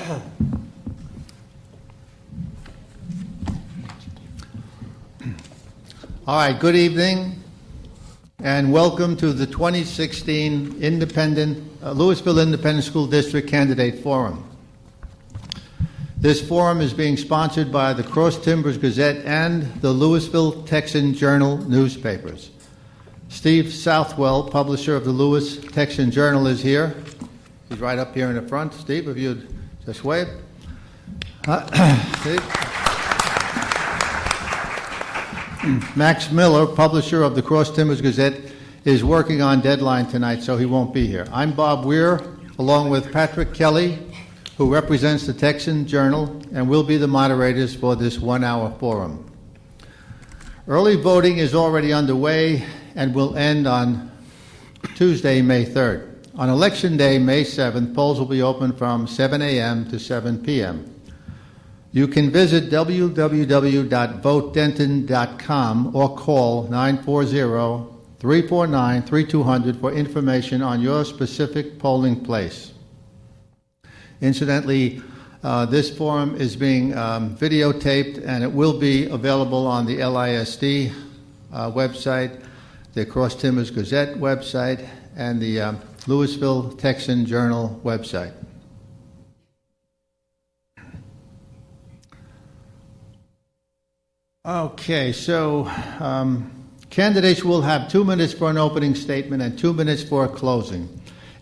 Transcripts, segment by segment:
All right, good evening, and welcome to the 2016 Lewisville Independent School District Candidate Forum. This forum is being sponsored by the Cross Timbers Gazette and the Lewisville Texan Journal newspapers. Steve Southwell, publisher of the Lewis Texan Journal, is here. He's right up here in the front. Steve, if you'd just wave. Steve. Max Miller, publisher of the Cross Timbers Gazette, is working on deadline tonight, so he won't be here. I'm Bob Weir, along with Patrick Kelly, who represents the Texan Journal, and will be the moderators for this one-hour forum. Early voting is already underway and will end on Tuesday, May 3rd. On Election Day, May 7th, polls will be open from 7 a.m. to 7 p.m. You can visit www.votedenton.com or call 940-349-3200 for information on your specific polling place. Incidentally, this forum is being videotaped, and it will be available on the LISD website, the Cross Timbers Gazette website, and the Lewisville Texan Journal website. Okay, so candidates will have 2 minutes for an opening statement and 2 minutes for a closing.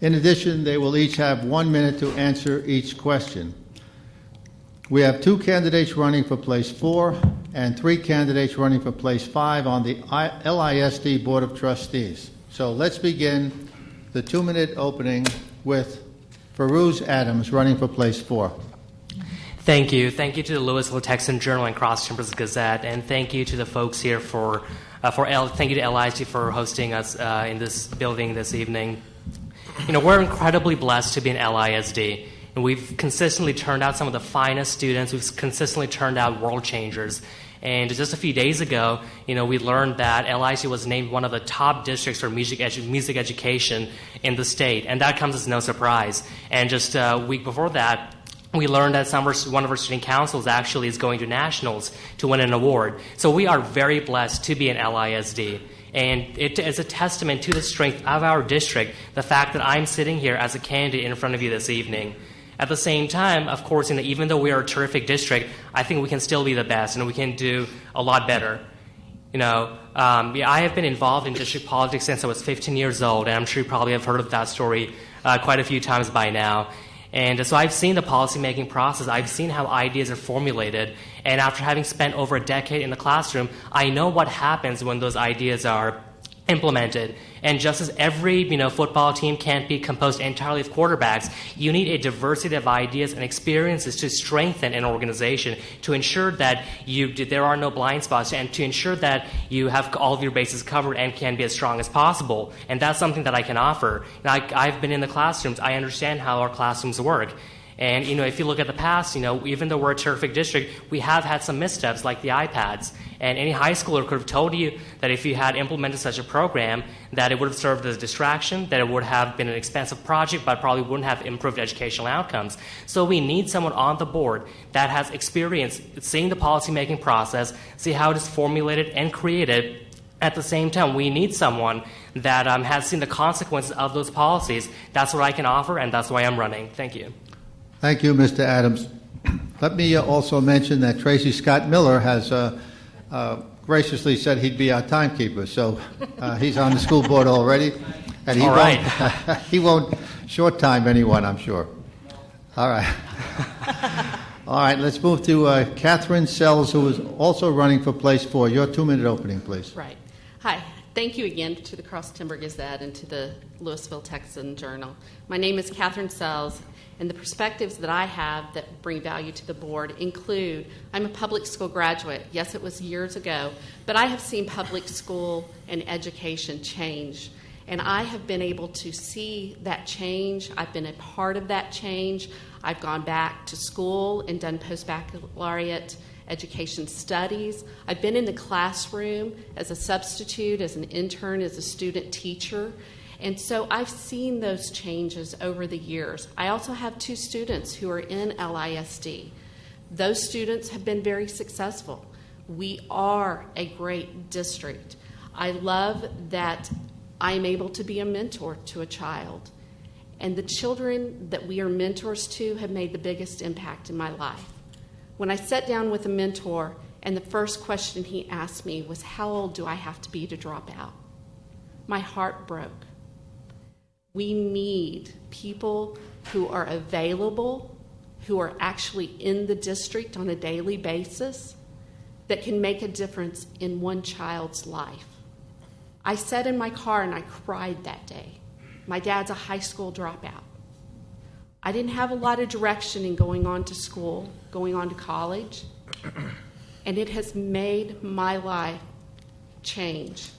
In addition, they will each have 1 minute to answer each question. We have 2 candidates running for place 4 and 3 candidates running for place 5 on the LISD Board of Trustees. So let's begin the 2-minute opening with Feroz Adams running for place 4. Thank you. Thank you to the Lewisville Texan Journal and Cross Timbers Gazette, and thank you to the folks here thank you to LISD for hosting us in this building this evening. You know, we're incredibly blessed to be in LISD, and we've consistently turned out some of the finest students. We've consistently turned out world changers. And just a few days ago, you know, we learned that LISD was named one of the top districts for music education in the state, and that comes as no surprise. And just a week before that, we learned that one of our student councils actually is going to nationals to win an award. So we are very blessed to be in LISD. And it is a testament to the strength of our district, the fact that I'm sitting here as a candidate in front of you this evening. At the same time, of course, you know, even though we are a terrific district, I think we can still be the best and we can do a lot better. You know, I have been involved in district politics since I was 15 years old, and I'm sure you probably have heard of that story quite a few times by now. And so I've seen the policymaking process. I've seen how ideas are formulated. And after having spent over a decade in the classroom, I know what happens when those ideas are implemented. And just as every football team can't be composed entirely of quarterbacks, you need a diversity of ideas and experiences to strengthen an organization, to ensure that there are no blind spots, and to ensure that you have all of your bases covered and can be as strong as possible. And that's something that I can offer. Now, I've been in the classrooms. I understand how our classrooms work. And, if you look at the past, even though we're a terrific district, we have had some missteps like the iPads. And any high schooler could have told you that if you had implemented such a program, that it would have served as a distraction, that it would have been an expensive project, but probably wouldn't have improved educational outcomes. So we need someone on the board that has experience seeing the policymaking process, see how it is formulated and created. At the same time, we need someone that has seen the consequences of those policies. That's what I can offer, and that's why I'm running. Thank you. Thank you, Mr. Adams. Let me also mention that Tracy Scott Miller has graciously said he'd be our timekeeper, so he's on the school board already, and he won't short time anyone, I'm sure. All right. All right, let's move to Catherine Sells, who is also running for place 4. Your 2-minute opening, please. Right. Hi. Thank you again to the Cross Timber Gazette and to the Lewisville Texan Journal. My name is Catherine Sells, and the perspectives that I have that bring value to the board include, I'm a public school graduate. Yes, it was years ago, but I have seen public school and education change, and I have been able to see that change. I've been a part of that change. I've gone back to school and done post-baccalaureate education studies. I've been in the classroom as a substitute, as an intern, as a student teacher, And so I've seen those changes over the years. I also have 2 students who are in LISD. Those students have been very successful. We are a great district. I love that I'm able to be a mentor to a child. And the children that we are mentors to have made the biggest impact in my life. When I sat down with a mentor, and the first question he asked me was, how old do I have to be to drop out? My heart broke. We need people who are available, who are actually in the district on a daily basis, that can make a difference in one child's life. I sat in my car and I cried that day. My dad's a high school dropout. I didn't have a lot of direction in going on to school, going on to college, and it has made my life change.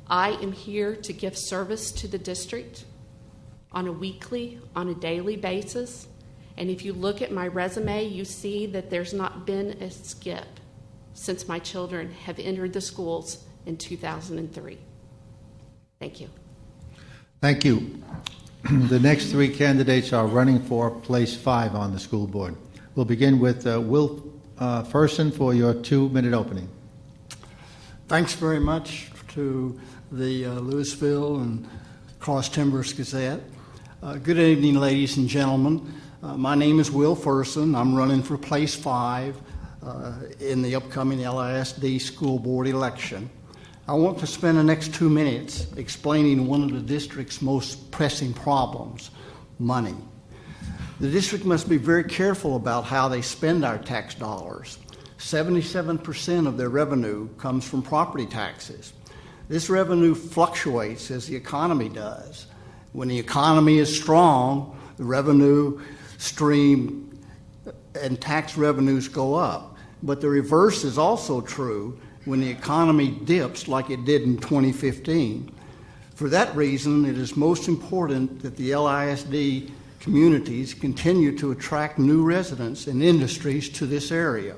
I am here to give service to the district on a weekly, on a daily basis. And if you look at my resume, you see that there's not been a skip since my children have entered the schools in 2003. Thank you. Thank you. The next 3 candidates are running for place 5 on the school board. We'll begin with Will Ferson for your 2-minute opening. Thanks very much to the Lewisville and Cross Timbers Gazette. Good evening, ladies and gentlemen. My name is Will Ferson. I'm running for place 5 in the upcoming LISD school board election. I want to spend the next 2 minutes explaining one of the district's most pressing problems, money. The district must be very careful about how they spend our tax dollars. 77% of their revenue comes from property taxes. This revenue fluctuates as the economy does. When the economy is strong, the revenue stream and tax revenues go up. But the reverse is also true when the economy dips like it did in 2015. For that reason, it is most important that the LISD communities continue to attract new residents and industries to this area,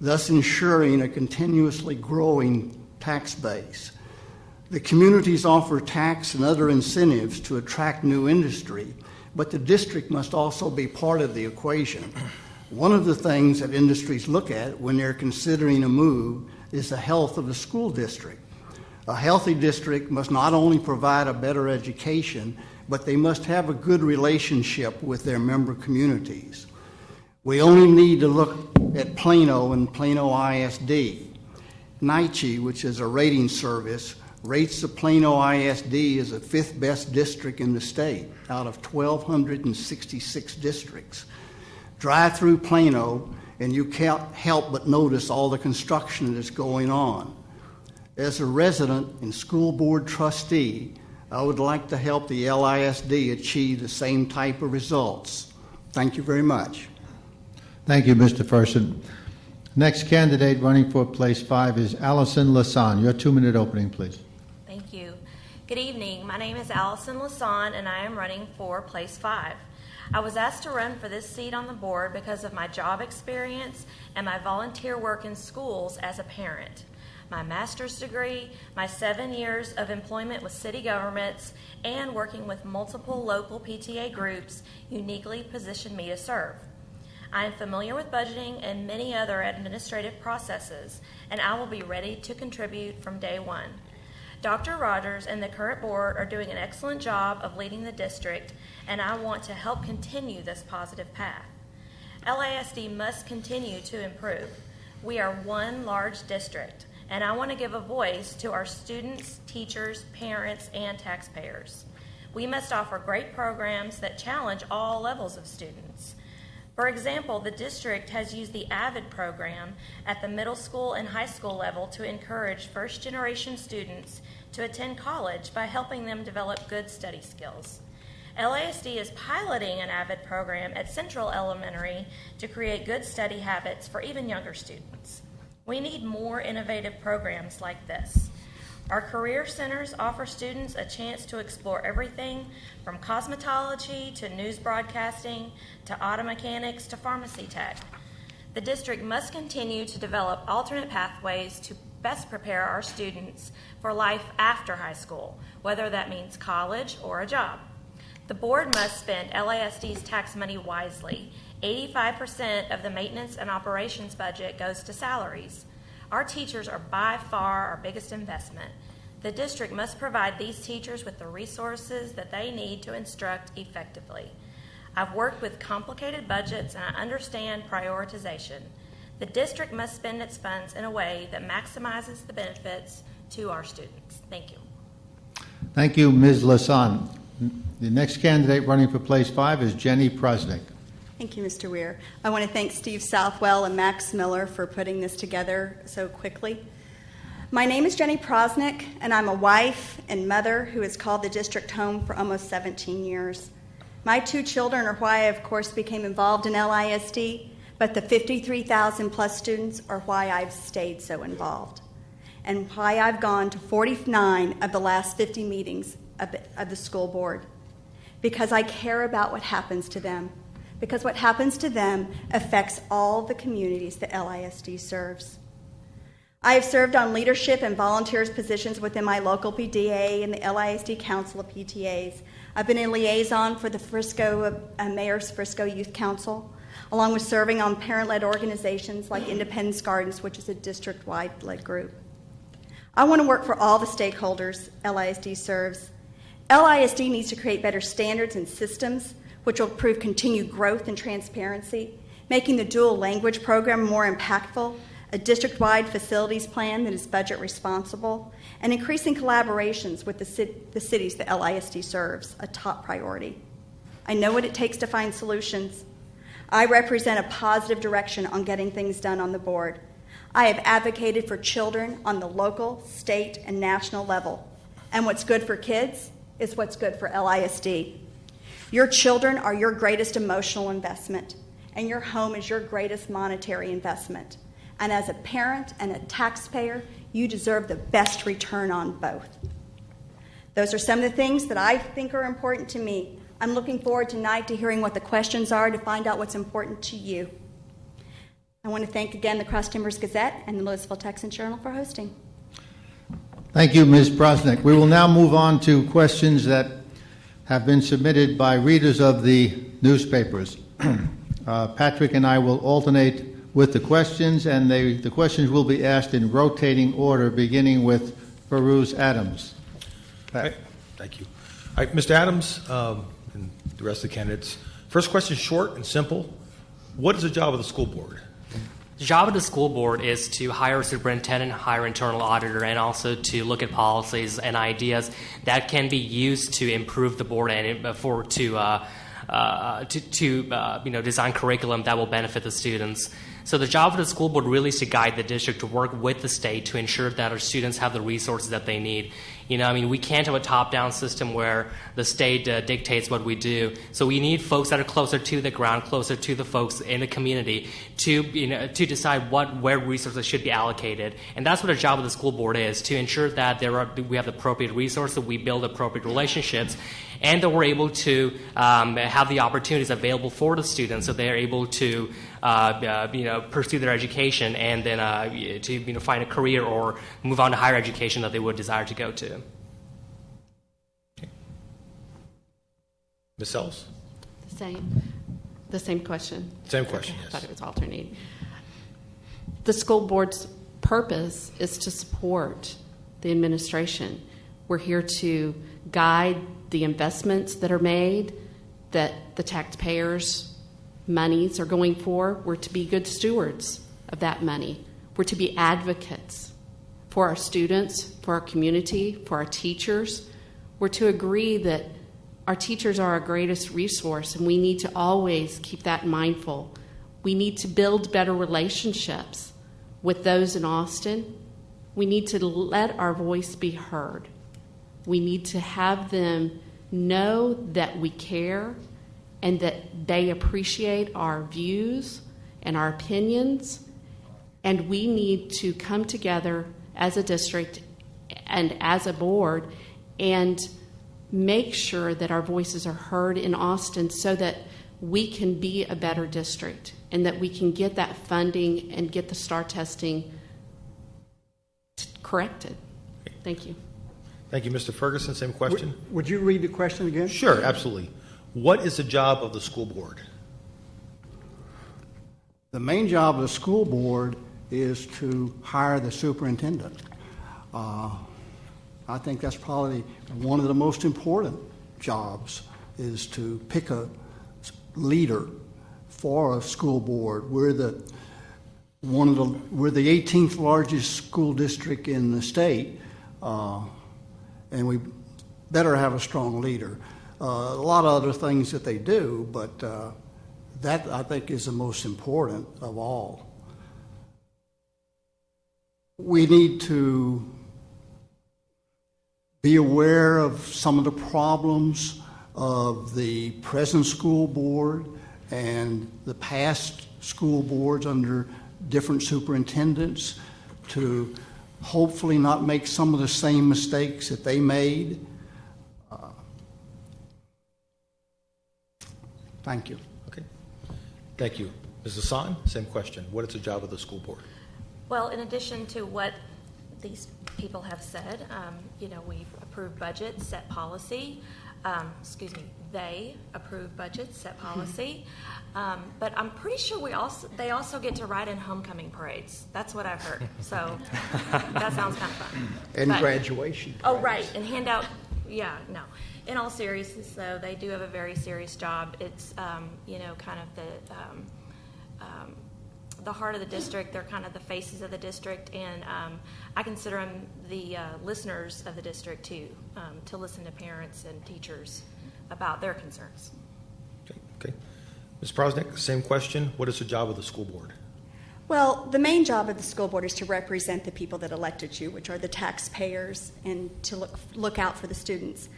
thus ensuring a continuously growing tax base. The communities offer tax and other incentives to attract new industry, but the district must also be part of the equation. One of the things that industries look at when they're considering a move is the health of the school district. A healthy district must not only provide a better education, but they must have a good relationship with their member communities. We only need to look at Plano and Plano ISD. NYCHE, which is a rating service, rates the Plano ISD as the 5th best district in the state out of 1,266 districts. Drive through Plano and you can't help but notice all the construction that is going on. As a resident and school board trustee, I would like to help the LISD achieve the same type of results. Thank you very much. Thank you, Mr. Ferson. Next candidate running for place 5 is Allison Lasan. Your 2-minute opening, please. Thank you. Good evening. My name is Allison Lasan, and I am running for place 5. I was asked to run for this seat on the board because of my job experience and my volunteer work in schools as a parent. My master's degree, my 7 years of employment with city governments, and working with multiple local PTA groups uniquely positioned me to serve. I am familiar with budgeting and many other administrative processes, and I will be ready to contribute from day one. Dr. Rogers and the current board are doing an excellent job of leading the district, and I want to help continue this positive path. LISD must continue to improve. We are one large district, and I want to give a voice to our students, teachers, parents, and taxpayers. We must offer great programs that challenge all levels of students. For example, the district has used the AVID program at the middle school and high school level to encourage first-generation students to attend college by helping them develop good study skills. LASD is piloting an AVID program at Central Elementary to create good study habits for even younger students. We need more innovative programs like this. Our career centers offer students a chance to explore everything from cosmetology to news broadcasting to auto mechanics to pharmacy tech. The district must continue to develop alternate pathways to best prepare our students for life after high school, whether that means college or a job. The board must spend LISD's tax money wisely. 85% of the maintenance and operations budget goes to salaries. Our teachers are by far our biggest investment. The district must provide these teachers with the resources that they need to instruct effectively. I've worked with complicated budgets and I understand prioritization. The district must spend its funds in a way that maximizes the benefits to our students. Thank you. Thank you, Ms. Lasan. The next candidate running for place 5 is Jenny Prosnick. Thank you, Mr. Weir. I want to thank Steve Southwell and Max Miller for putting this together so quickly. My name is Jenny Prosnick, and I'm a wife and mother who has called the district home for almost 17 years. My 2 children are why I, of course, became involved in LISD, but the 53,000 plus students are why I've stayed so involved, and why I've gone to 49 of the last 50 meetings of the school board, because I care about what happens to them, because what happens to them affects all the communities that LISD serves. I have served on leadership and volunteers positions within my local PDA and the LISD Council of PTAs. I've been a liaison for the Mayor's Frisco Youth Council, along with serving on parent-led organizations like Independence Gardens, which is a district-wide led group. I want to work for all the stakeholders LISD serves. LISD needs to create better standards and systems which will improve continued growth and transparency, making the dual language program more impactful, a district-wide facilities plan that is budget responsible, and increasing collaborations with the cities that LISD serves, a top priority. I know what it takes to find solutions. I represent a positive direction on getting things done on the board. I have advocated for children on the local, state, and national level. And what's good for kids is what's good for LISD. Your children are your greatest emotional investment, and your home is your greatest monetary investment. And as a parent and a taxpayer, you deserve the best return on both. Those are some of the things that I think are important to me. I'm looking forward tonight to hearing what the questions are to find out what's important to you. I want to thank again the Cross Timbers Gazette and the Lewisville Texan Journal for hosting. Thank you, Ms. Prosnick. We will now move on to questions that have been submitted by readers of the newspapers. Patrick and I will alternate with the questions, and the questions will be asked in rotating order, beginning with Farouz Adams. Pat. Thank you. All right, Mr. Adams and the rest of the candidates. First question, short and simple. What is the job of the school board? The job of the school board is to hire a superintendent, hire an internal auditor, and also to look at policies and ideas that can be used to improve the board and to design curriculum that will benefit the students. So the job of the school board really is to guide the district to work with the state to ensure that our students have the resources that they need. We can't have a top-down system where the state dictates what we do. So we need folks that are closer to the ground, closer to the folks in the community to decide where resources should be allocated. And that's what the job of the school board is, to ensure that we have the appropriate resources, we build appropriate relationships, and that we're able to have the opportunities available for the students so they're able to pursue their education and then to find a career or move on to higher education that they would desire to go to. Okay. Ms. Sells? The same question. Same question, Okay, yes. I thought it was alternating. The school board's purpose is to support the administration. We're here to guide the investments that are made, that the taxpayers' monies are going for. We're to be good stewards of that money. We're to be advocates for our students, for our community, for our teachers. We're to agree that our teachers are our greatest resource, and we need to always keep that mindful. We need to build better relationships with those in Austin. We need to let our voice be heard. We need to have them know that we care and that they appreciate our views and our opinions. And we need to come together as a district and as a board and make sure that our voices are heard in Austin so that we can be a better district and that we can get that funding and get the STAR testing corrected. Thank you. Thank you, Mr. Ferguson. Same question. Would you read the question again? Sure, absolutely. What is the job of the school board? The main job of the school board is to hire the superintendent. I think that's probably one of the most important jobs, is to pick a leader for a school board. We're the 18th largest school district in the state, and we better have a strong leader. A lot of other things that they do, but that, I think, is the most important of all. We need to be aware of some of the problems of the present school board and the past school boards under different superintendents, to hopefully not make some of the same mistakes that they made. Thank you. Okay. Thank you. Ms. Hassan, same question. What is the job of the school board? Well, in addition to what these people have said, we've approved budgets, set policy. They approve budgets, set policy. But I'm pretty sure they also get to ride in homecoming parades. That's what I've heard. So that sounds kind of fun. And graduation. Oh, right. And hand out, no. In all seriousness, though, they do have a very serious job. It's, kind of the heart of the district. They're kind of the faces of the district, and I consider them the listeners of the district too, to listen to parents and teachers about their concerns. Okay. Ms. Prosnick, same question. What is the job of the school board? Well, the main job of the school board is to represent the people that elected you, which are the taxpayers, and to look out for the students.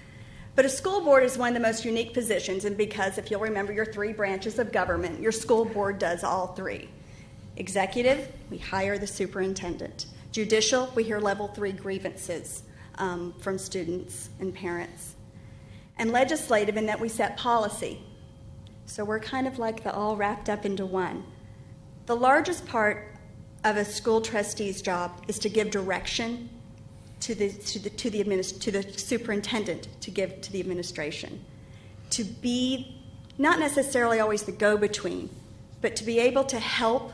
But a school board is one of the most unique positions, and because, if you'll remember your three branches of government, your school board does all three. Executive, we hire the superintendent. Judicial, we hear level 3 grievances from students and parents. And legislative, in that we set policy. So we're kind of like all wrapped up into one. The largest part of a school trustee's job is to give direction to the superintendent, to give to the administration, to be not necessarily always the go-between, but to be able to help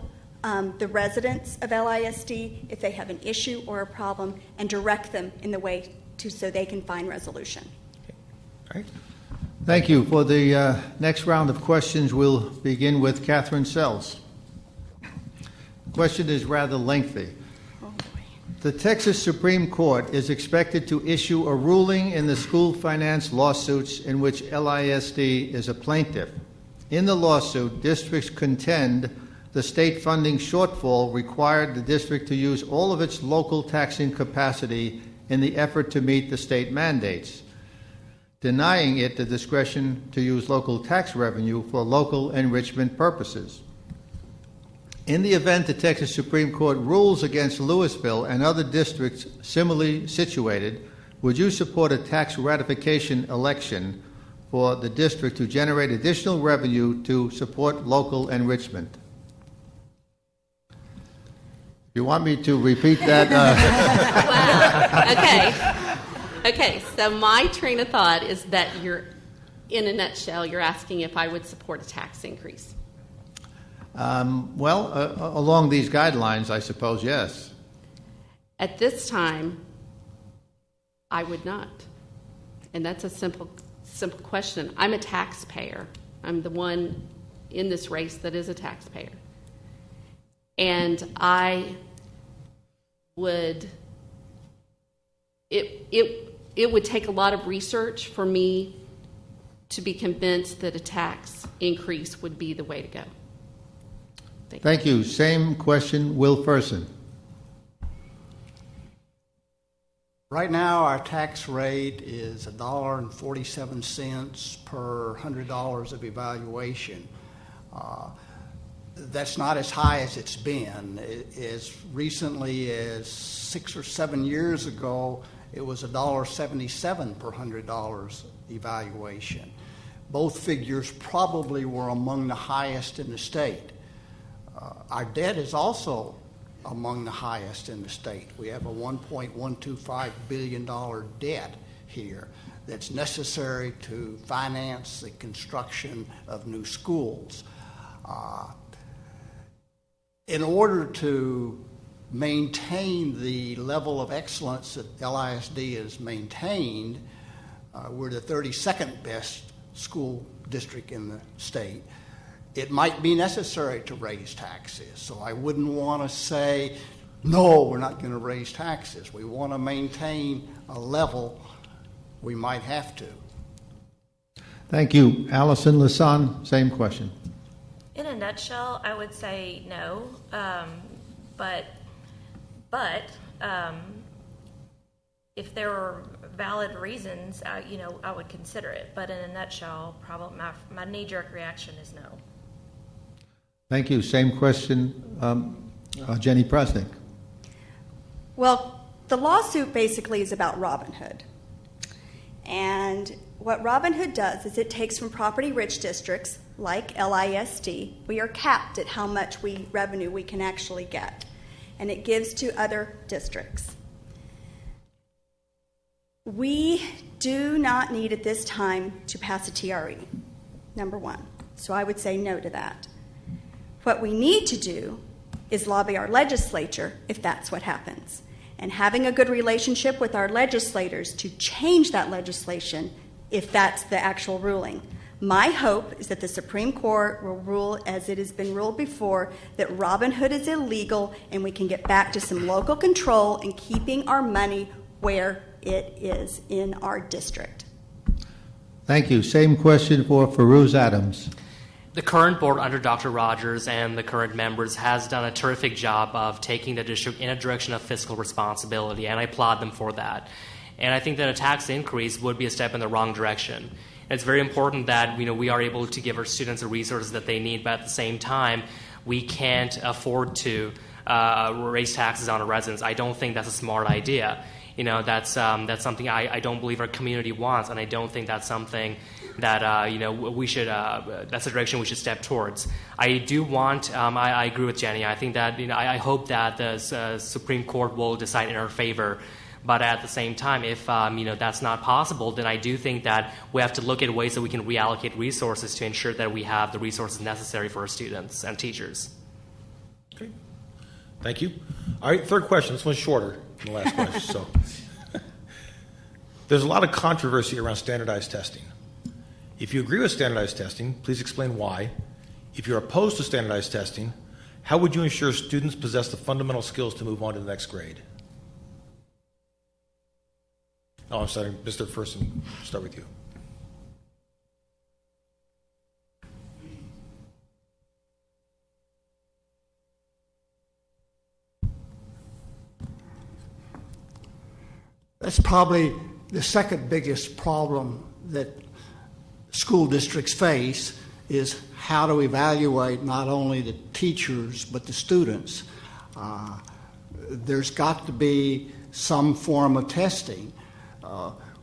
the residents of LISD if they have an issue or a problem, and direct them in the way so they can find resolution. All right. Thank you. For the next round of questions, we'll begin with Catherine Sells. The question is rather lengthy. Oh, boy. The Texas Supreme Court is expected to issue a ruling in the school finance lawsuits in which LISD is a plaintiff. In the lawsuit, districts contend the state funding shortfall required the district to use all of its local taxing capacity in the effort to meet the state mandates, denying it the discretion to use local tax revenue for local enrichment purposes. In the event the Texas Supreme Court rules against Lewisville and other districts similarly situated, would you support a tax ratification election for the district to generate additional revenue to support local enrichment? If you want me to repeat that? Wow. Okay, so my train of thought is that in a nutshell, you're asking if I would support a tax increase. Along these guidelines, I suppose, yes. At this time, I would not. And that's a simple question. I'm a taxpayer. I'm the one in this race that is a taxpayer. And it would take a lot of research for me to be convinced that a tax increase would be the way to go. Thank you. Same question, Will Ferguson. Right now, our tax rate is $1.47 per $100 of evaluation. That's not as high as it's been. As recently as 6 or 7 years ago, it was $1.77 per $100 evaluation. Both figures probably were among the highest in the state. Our debt is also among the highest in the state. We have a $1.125 billion debt here that's necessary to finance the construction of new schools. In order to maintain the level of excellence that LISD has maintained, we're the 32nd best school district in the state. It might be necessary to raise taxes. So I wouldn't want to say, no, we're not going to raise taxes. We want to maintain a level. We might have to. Thank you. Allison Lasan, same question. In a nutshell, I would say no, but if there were valid reasons, I would consider it. But in a nutshell, probably my knee-jerk reaction is no. Thank you. Same question, Jenny Prosnick. Well, the lawsuit basically is about Robin Hood. And what Robin Hood does is it takes from property-rich districts like LISD. We are capped at how much revenue we can actually get. And it gives to other districts. We do not need at this time to pass a TRE, number one. So I would say no to that. What we need to do is lobby our legislature if that's what happens. And having a good relationship with our legislators to change that legislation if that's the actual ruling. My hope is that the Supreme Court will rule, as it has been ruled before, that Robin Hood is illegal and we can get back to some local control and keeping our money where it is in our district. Thank you. Same question for Feroz Adams. The current board under Dr. Rogers and the current members has done a terrific job of taking the district in a direction of fiscal responsibility, and I applaud them for that. And I think that a tax increase would be a step in the wrong direction. It's very important that we are able to give our students the resources that they need, but at the same time, we can't afford to raise taxes on our residents. I don't think that's a smart idea. That's something I don't believe our community wants, and I don't think that's something that we should. That's the direction we should step towards. I do want. I agree with Jenny. I think that I hope that the Supreme Court will decide in our favor. But at the same time, if that's not possible, then I do think that we have to look at ways that we can reallocate resources to ensure that we have the resources necessary for our students and teachers. Okay. Thank you. All right, third question. This one's shorter than the last question. So, there's a lot of controversy around standardized testing. If you agree with standardized testing, please explain why. If you're opposed to standardized testing, how would you ensure students possess the fundamental skills to move on to the next grade? Oh, I'm sorry, Mr. Ferson, start with you. That's probably the second biggest problem that school districts face is how to evaluate not only the teachers but the students. There's got to be some form of testing.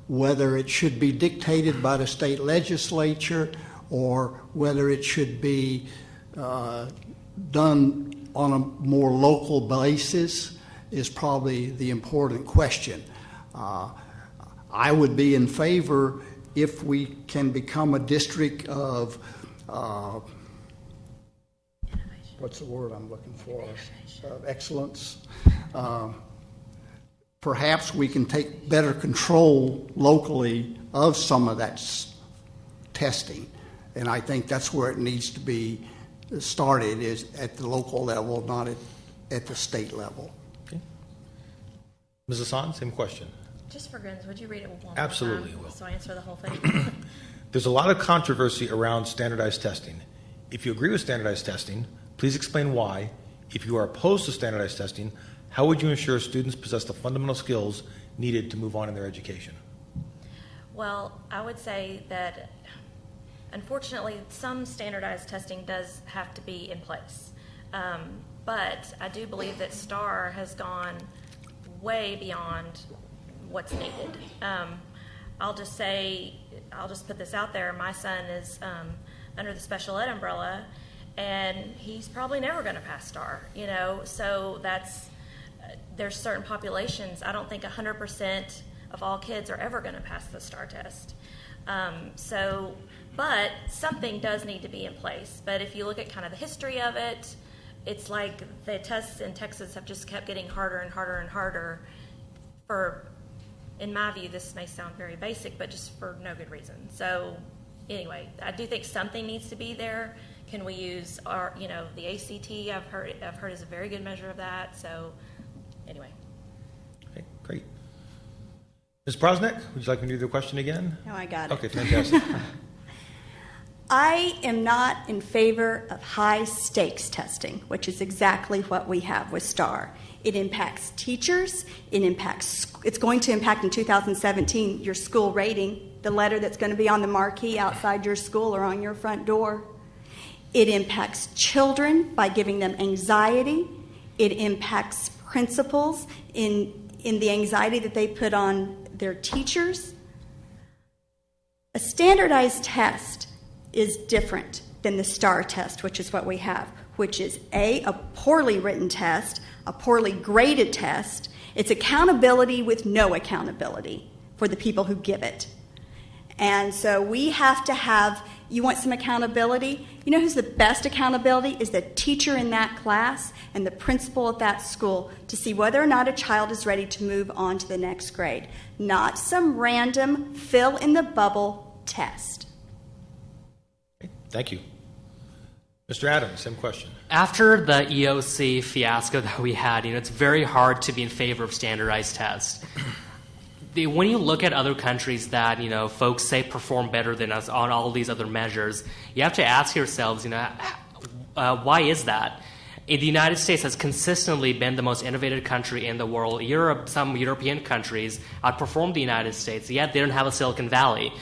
Whether it should be dictated by the state legislature or whether it should be done on a more local basis is probably the important question. I would be in favor if we can become a district of, what's the word I'm looking for? Excellence. Perhaps we can take better control locally of some of that testing. And I think that's where it needs to be started, is at the local level, not at the state level. Okay. Ms. Hassan, same question. Just for grins, would you read it one more Absolutely, time I will. so I answer the whole thing? There's a lot of controversy around standardized testing. If you agree with standardized testing, please explain why. If you are opposed to standardized testing, how would you ensure students possess the fundamental skills needed to move on in their education? Well, I would say that unfortunately some standardized testing does have to be in place. But I do believe that STAR has gone way beyond what's needed. I'll just put this out there. My son is under the special ed umbrella, and he's probably never going to pass STAR, you know. So there's certain populations. I don't think 100% of all kids are ever going to pass the STAR test. But something does need to be in place. But if you look at kind of the history of it, it's like the tests in Texas have just kept getting harder and harder and harder for, in my view, this may sound very basic, but just for no good reason. So anyway, I do think something needs to be there. Can we use the ACT? I've heard is a very good measure of that. So anyway. Okay, great. Ms. Prosnick, would you like me to do the question again? No, I got it. Okay, fantastic. I am not in favor of high stakes testing, which is exactly what we have with STAR. It impacts teachers. It's going to impact in 2017 your school rating, the letter that's going to be on the marquee outside your school or on your front door. It impacts children by giving them anxiety. It impacts principals in the anxiety that they put on their teachers. A standardized test is different than the STAR test, which is what we have, which is a poorly written test, a poorly graded test. It's accountability with no accountability for the people who give it. And so we have to have, you want some accountability? You know who's the best accountability? Is the teacher in that class and the principal at that school to see whether or not a child is ready to move on to the next grade, not some random fill-in-the-bubble test. Thank you. Mr. Adams, same question. After the EOC fiasco that we had, it's very hard to be in favor of standardized tests. When you look at other countries that, folks say perform better than us on all these other measures, you have to ask yourselves, why is that? The United States has consistently been the most innovative country in the world. Some European countries outperformed the United States, yet they don't have a Silicon Valley.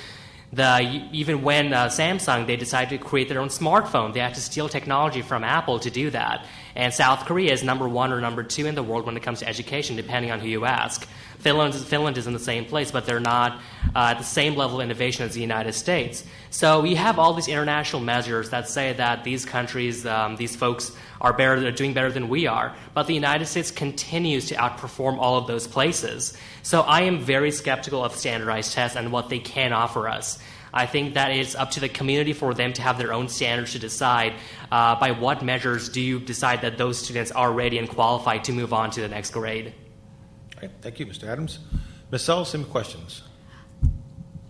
Even when Samsung, they decided to create their own smartphone, they had to steal technology from Apple to do that. And South Korea is number 1 or number 2 in the world when it comes to education, depending on who you ask. Finland is in the same place, but they're not at the same level of innovation as the United States. So we have all these international measures that say that these countries, these folks are doing better than we are. But the United States continues to outperform all of those places. So I am very skeptical of standardized tests and what they can offer us. I think that it's up to the community for them to have their own standards to decide by what measures do you decide that those students are ready and qualified to move on to the next grade. All right, thank you, Mr. Adams. Ms. Sells, same questions.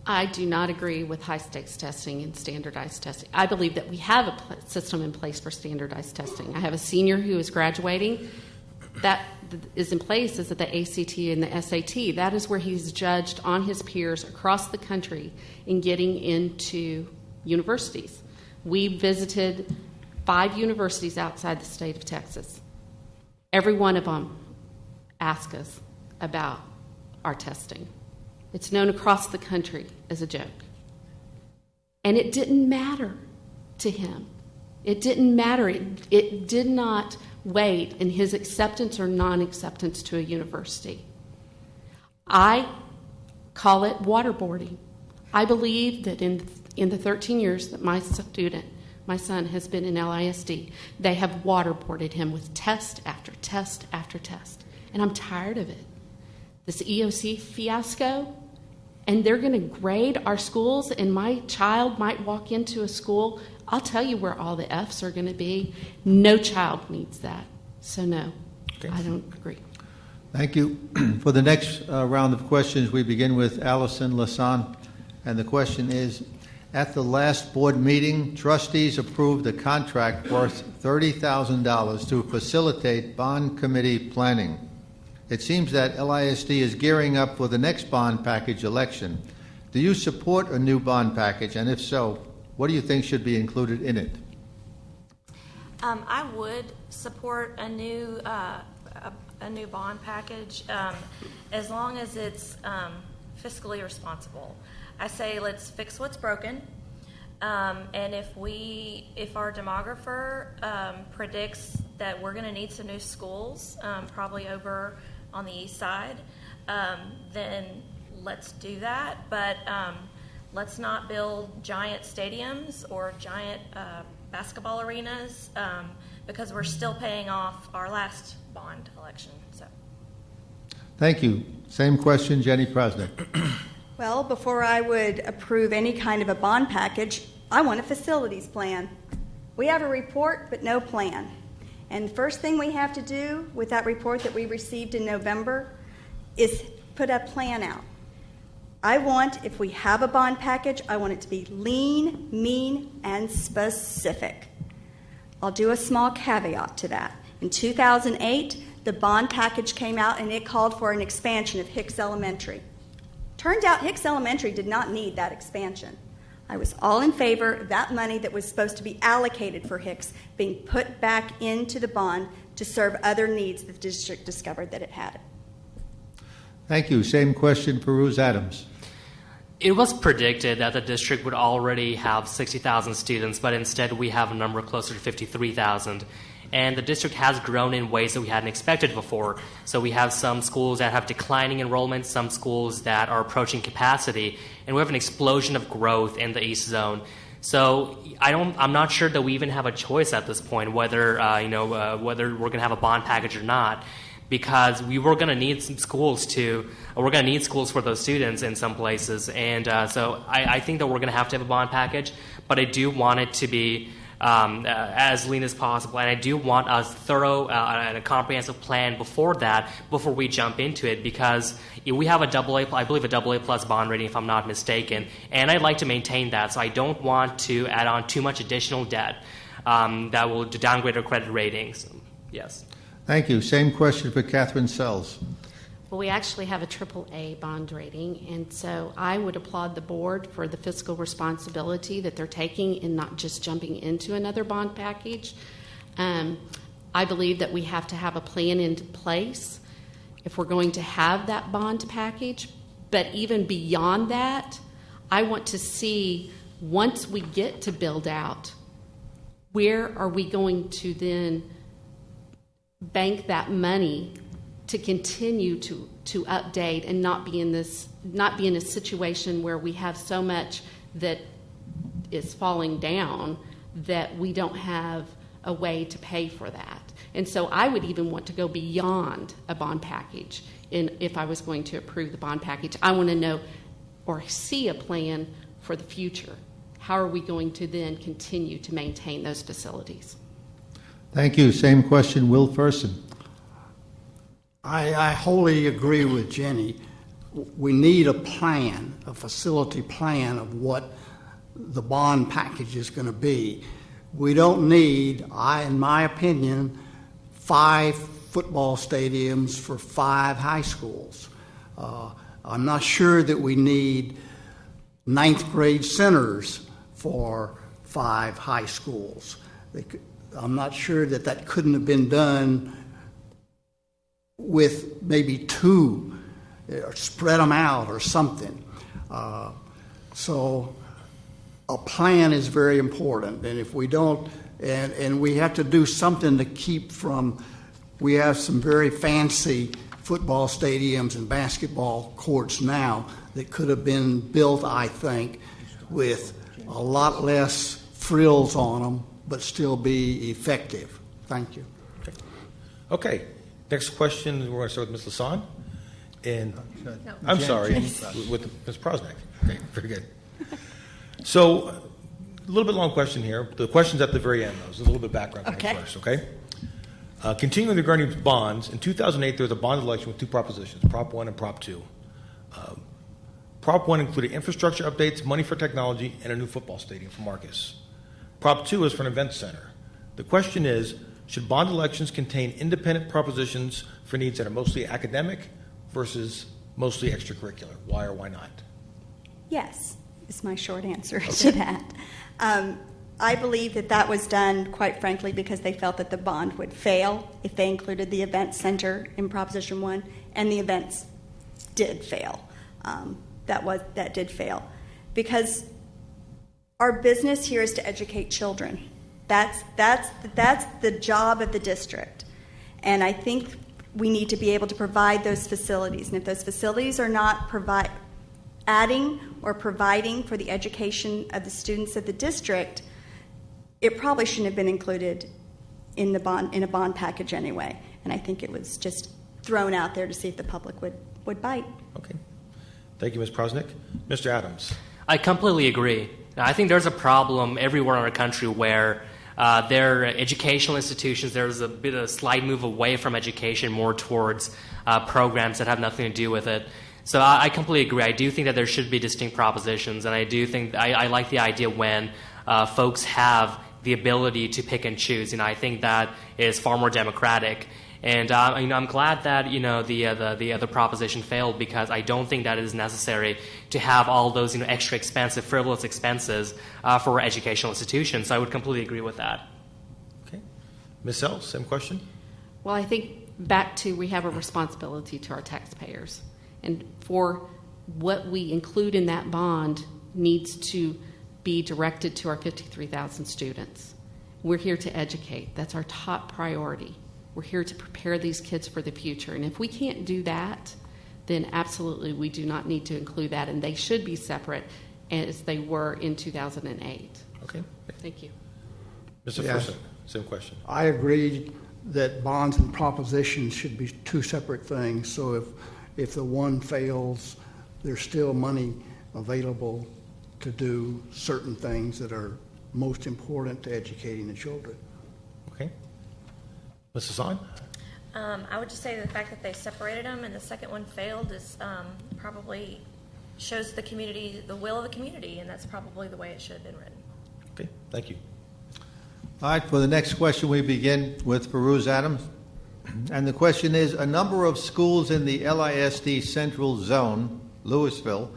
I do not agree with high-stakes testing and standardized testing. I believe that we have a system in place for standardized testing. I have a senior who is graduating. That is in place is at the ACT and the SAT. That is where he's judged on his peers across the country in getting into universities. We visited 5 universities outside the state of Texas. Every one of them asked us about our testing. It's known across the country as a joke. And it didn't matter to him. It didn't matter. It did not weigh in his acceptance or non-acceptance to a university. I call it waterboarding. I believe that in the 13 years that my son has been in LISD, they have waterboarded him with test after test after test. And I'm tired of it. This EOC fiasco, and they're going to grade our schools, and my child might walk into a school. I'll tell you where all the F's are going to be. No child needs that. So no, Okay. I don't agree. Thank you. For the next round of questions, we begin with Allison Lasan. And the question is, at the last board meeting, trustees approved a contract worth $30,000 to facilitate bond committee planning. It seems that LISD is gearing up for the next bond package election. Do you support a new bond package? And if so, what do you think should be included in it? I would support a new bond package as long as it's fiscally responsible. I say let's fix what's broken, and if our demographer predicts that we're going to need some new schools, probably over on the east side, then let's do that. But let's not build giant stadiums or giant basketball arenas because we're still paying off our last bond election. So. Thank you. Same question, Jenny Prosnick. Well, before I would approve any kind of a bond package, I want a facilities plan. We have a report, but no plan. And the first thing we have to do with that report that we received in November is put a plan out. I want, if we have a bond package, I want it to be lean, mean, and specific. I'll do a small caveat to that. In 2008, the bond package came out and it called for an expansion of Hicks Elementary. Turned out Hicks Elementary did not need that expansion. I was all in favor of that money that was supposed to be allocated for Hicks being put back into the bond to serve other needs that the district discovered that it had. Thank you. Same question for Ruth Adams. It was predicted that the district would already have 60,000 students, but instead we have a number closer to 53,000. And the district has grown in ways that we hadn't expected before. So we have some schools that have declining enrollment, some schools that are approaching capacity, and we have an explosion of growth in the East Zone. So I'm not sure that we even have a choice at this point whether whether we're going to have a bond package or not, because we're going to need schools for those students in some places. And so I think that we're going to have a bond package, but I do want it to be as lean as possible, and I do want a thorough and a comprehensive plan before we jump into it, because we have I believe a AA plus bond rating, if I'm not mistaken, and I'd like to maintain that, so I don't want to add on too much additional debt that will downgrade our credit ratings. Yes. Thank you. Same question for Catherine Sells. Well, we actually have a AAA bond rating, and so I would applaud the board for the fiscal responsibility that they're taking in not just jumping into another bond package. I believe that we have to have a plan into place if we're going to have that bond package. But even beyond that, I want to see, once we get to build out, where are we going to then bank that money to continue to update and not be in a situation where we have so much that is falling down that we don't have a way to pay for that. And so I would even want to go beyond a bond package. If I was going to approve the bond package, I want to know or see a plan for the future. How are we going to then continue to maintain those facilities? Thank you. Same question, Will Ferson. I wholly agree with Jenny. We need a plan, a facility plan of what the bond package is going to be. We don't need, in my opinion, 5 football stadiums for 5 high schools. I'm not sure that we need 9th grade centers for 5 high schools. I'm not sure that couldn't have been done with maybe 2, or spread them out or something. So a plan is very important, and if we don't, and we have to do something to keep from, we have some very fancy football stadiums and basketball courts now that could have been built, I think, with a lot less frills on them, but still be effective. Thank you. Okay. Next question, we're going to start with Ms. Lasan. And I'm sorry, with Ms. Prosnick. Okay, very good. So, a little bit long question here. The question's at the very end, though. So a little bit of background for me first, okay? Continuing regarding bonds, in 2008, there was a bond election with 2 propositions, Prop 1 and Prop 2. Prop 1 included infrastructure updates, money for technology, and a new football stadium for Marcus. Prop 2 is for an event center. The question is, should bond elections contain independent propositions for needs that are mostly academic versus mostly extracurricular? Why or why not? Yes, is my short answer to that. I believe that was done, quite frankly, because they felt that the bond would fail if they included the event center in Proposition 1, and the events did fail. That did fail. Because our business here is to educate children. That's the job of the district. And I think we need to be able to provide those facilities. And if those facilities are not adding or providing for the education of the students of the district, it probably shouldn't have been included in a bond package anyway. And I think it was just thrown out there to see if the public would bite. Okay. Thank you, Ms. Prosnick. Mr. Adams. I completely agree. I think there's a problem everywhere in our country where there are educational institutions, there's a slight move away from education more towards programs that have nothing to do with it. So I completely agree. I do think that there should be distinct propositions, and I do think I like the idea when folks have the ability to pick and choose. I think that is far more democratic. And I'm glad that the other proposition failed, because I don't think that it is necessary to have all those extra expensive, frivolous expenses for educational institutions. So I would completely agree with that. Okay. Ms. Sells, same question. Well, I think back to we have a responsibility to our taxpayers. And for what we include in that bond needs to be directed to our 53,000 students. We're here to educate. That's our top priority. We're here to prepare these kids for the future. And if we can't do that, then absolutely we do not need to include that. And they should be separate as they were in 2008. Okay. Thank you. Mr. Yes. Ferguson, same question. I agree that bonds and propositions should be two separate things. So if the one fails, there's still money available to do certain things that are most important to educating the children. Okay. Mrs. Zahn? I would just say the fact that they separated them and the second one failed is probably shows the community, the will of the community, and that's probably the way it should have been written. Okay, thank you. All right, for the next question, we begin with Peruse Adams. And the question is, a number of schools in the LISD Central Zone, Lewisville,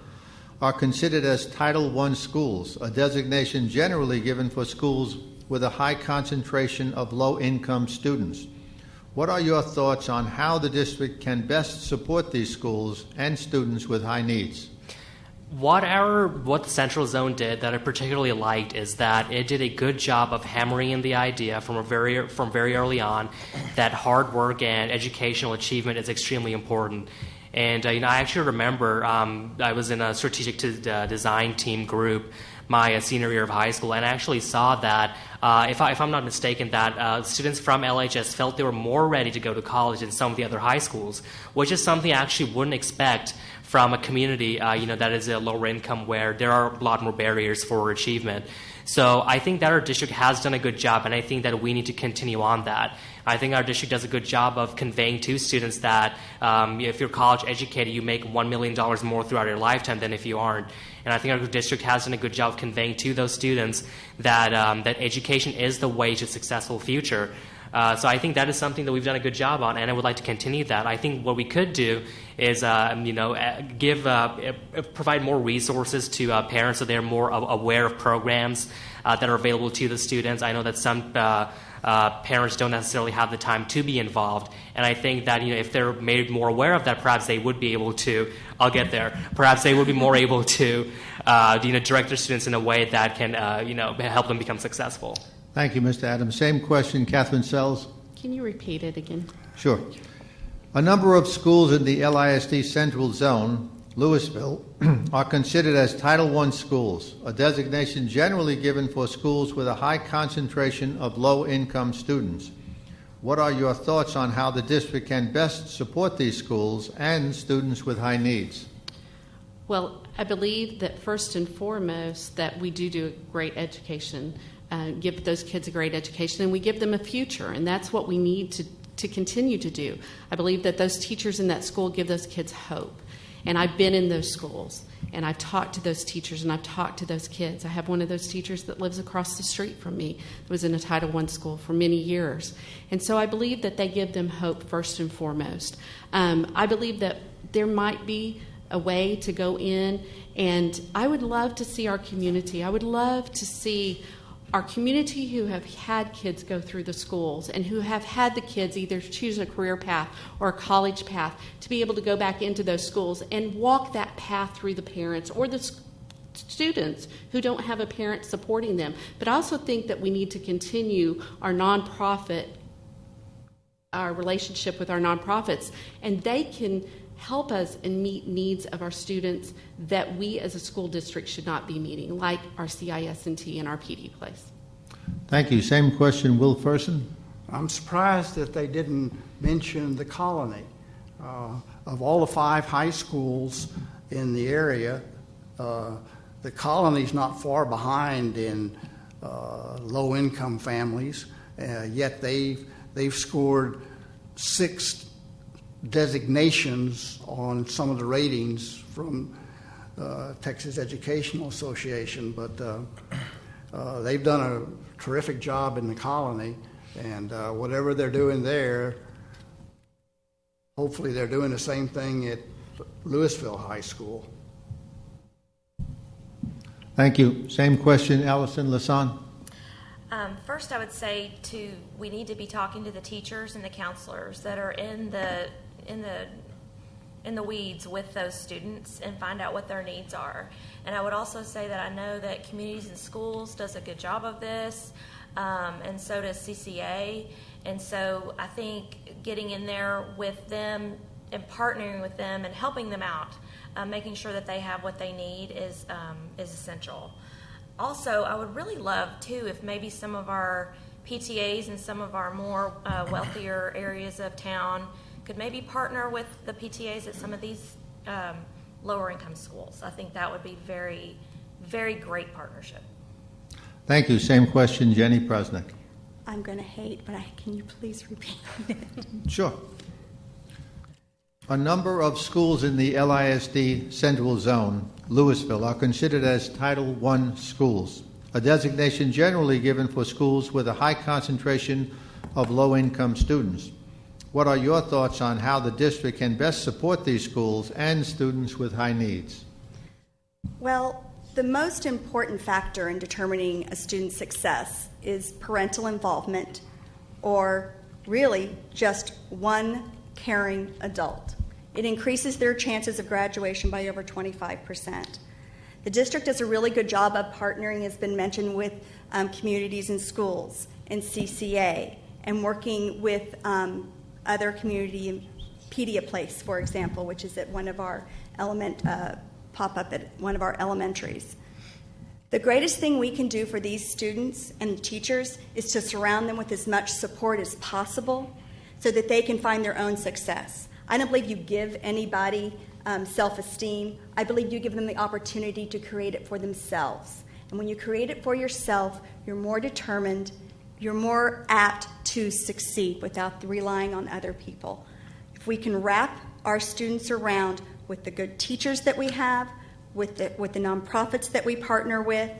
are considered as Title I schools, a designation generally given for schools with a high concentration of low-income students. What are your thoughts on how the district can best support these schools and students with high needs? What the Central Zone did that I particularly liked is that it did a good job of hammering in the idea from very early on that hard work and educational achievement is extremely important. And I actually remember I was in a strategic design team group my senior year of high school, and I actually saw that, if I'm not mistaken, that students from LHS felt they were more ready to go to college than some of the other high schools, which is something I actually wouldn't expect from a community that is a lower income where there are a lot more barriers for achievement. So I think that our district has done a good job, and I think that we need to continue on that. I think our district does a good job of conveying to students that if you're college educated, you make $1 million more throughout your lifetime than if you aren't. And I think our district has done a good job of conveying to those students that that education is the way to a successful future. So I think that is something that we've done a good job on, and I would like to continue that. I think what we could do is, provide more resources to parents so they're more aware of programs that are available to the students. I know that some parents don't necessarily have the time to be involved, and I think that if they're made more aware of that, perhaps they would be able to. I'll get there. Perhaps they would be more able to, direct their students in a way that can, help them become successful. Thank you, Mr. Adams. Same question, Catherine Sells. Can you repeat it again? Sure. A number of schools in the LISD Central Zone, Lewisville, are considered as Title I schools, a designation generally given for schools with a high concentration of low-income students. What are your thoughts on how the district can best support these schools and students with high needs? Well, I believe that first and foremost that we do a great education, give those kids a great education, and we give them a future, and that's what we need to continue to do. I believe that those teachers in that school give those kids hope. And I've been in those schools, and I've talked to those teachers, and I've talked to those kids. I have one of those teachers that lives across the street from me that was in a Title I school for many years. And so I believe that they give them hope first and foremost. I believe that there might be a way to go in, and I would love to see our community. I would love to see our community who have had kids go through the schools and who have had the kids either choose a career path or a college path to be able to go back into those schools and walk that path through the parents or the students who don't have a parent supporting them. But I also think that we need to continue our relationship with our nonprofits, and they can help us and meet needs of our students that we as a school district should not be meeting, like our CIS&T and our PD place. Thank you. Same question, Will Ferson. I'm surprised that they didn't mention the colony. Of all the 5 high schools in the area, the colony's not far behind in low-income families, yet they've scored 6 designations on some of the ratings from Texas Educational Association, but they've done a terrific job in the colony, and whatever they're doing there, hopefully they're doing the same thing at Lewisville High School. Thank you. Same question, Allison Lasan. First, I would say we need to be talking to the teachers and the counselors that are in the weeds with those students and find out what their needs are. And I would also say that I know that Communities in Schools does a good job of this, and so does CCA. And so I think getting in there with them and partnering with them and helping them out, making sure that they have what they need is essential. Also, I would really love, too, if maybe some of our PTAs and some of our more wealthier areas of town could maybe partner with the PTAs at some of these lower income schools. I think that would be very, very great partnership. Thank you. Same question, Jenny Prosnick. I'm going to hate, but can you please repeat it? Sure. A number of schools in the LISD Central Zone, Lewisville, are considered as Title I schools, a designation generally given for schools with a high concentration of low-income students. What are your thoughts on how the district can best support these schools and students with high needs? Well, the most important factor in determining a student's success is parental involvement, or really just one caring adult. It increases their chances of graduation by over 25%. The district does a really good job of partnering, has been mentioned, with Communities in Schools and CCA, and working with other community, Pedia Place, for example, which is at one of our pop-up at one of our elementaries. The greatest thing we can do for these students and teachers is to surround them with as much support as possible so that they can find their own success. I don't believe you give anybody self-esteem. I believe you give them the opportunity to create it for themselves. And when you create it for yourself, you're more determined, you're more apt to succeed without relying on other people. If we can wrap our students around with the good teachers that we have, with the nonprofits that we partner with,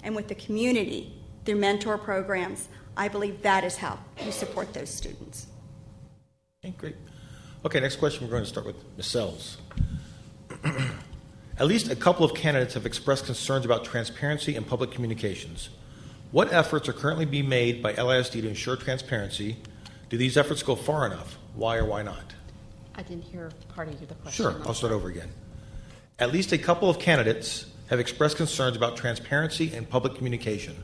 and with the community through mentor programs, I believe that is how you support those students. Okay, great. Okay, next question, we're going to start with Ms. Sells. At least a couple of candidates have expressed concerns about transparency and public communications. What efforts are currently being made by LISD to ensure transparency? Do these efforts go far enough? Why or why not? I didn't hear part of the question. Sure, I'll start over again. At least a couple of candidates have expressed concerns about transparency and public communication.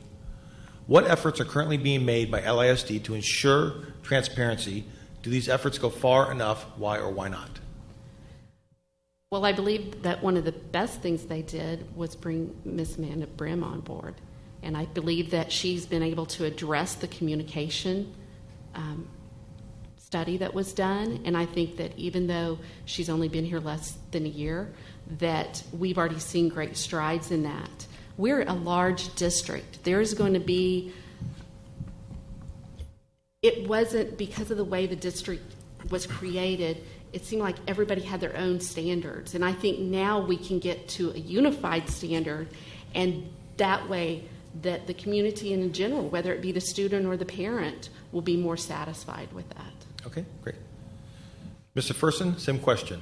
What efforts are currently being made by LISD to ensure transparency? Do these efforts go far enough? Why or why not? Well, I believe that one of the best things they did was bring Ms. Amanda Brim on board. And I believe that she's been able to address the communication study that was done. And I think that even though she's only been here less than a year, that we've already seen great strides in that. We're a large district. There's going to be, it wasn't because of the way the district was created, it seemed like everybody had their own standards. And I think now we can get to a unified standard, and that way that the community in general, whether it be the student or the parent, will be more satisfied with that. Okay, great. Mr. Ferson, same question.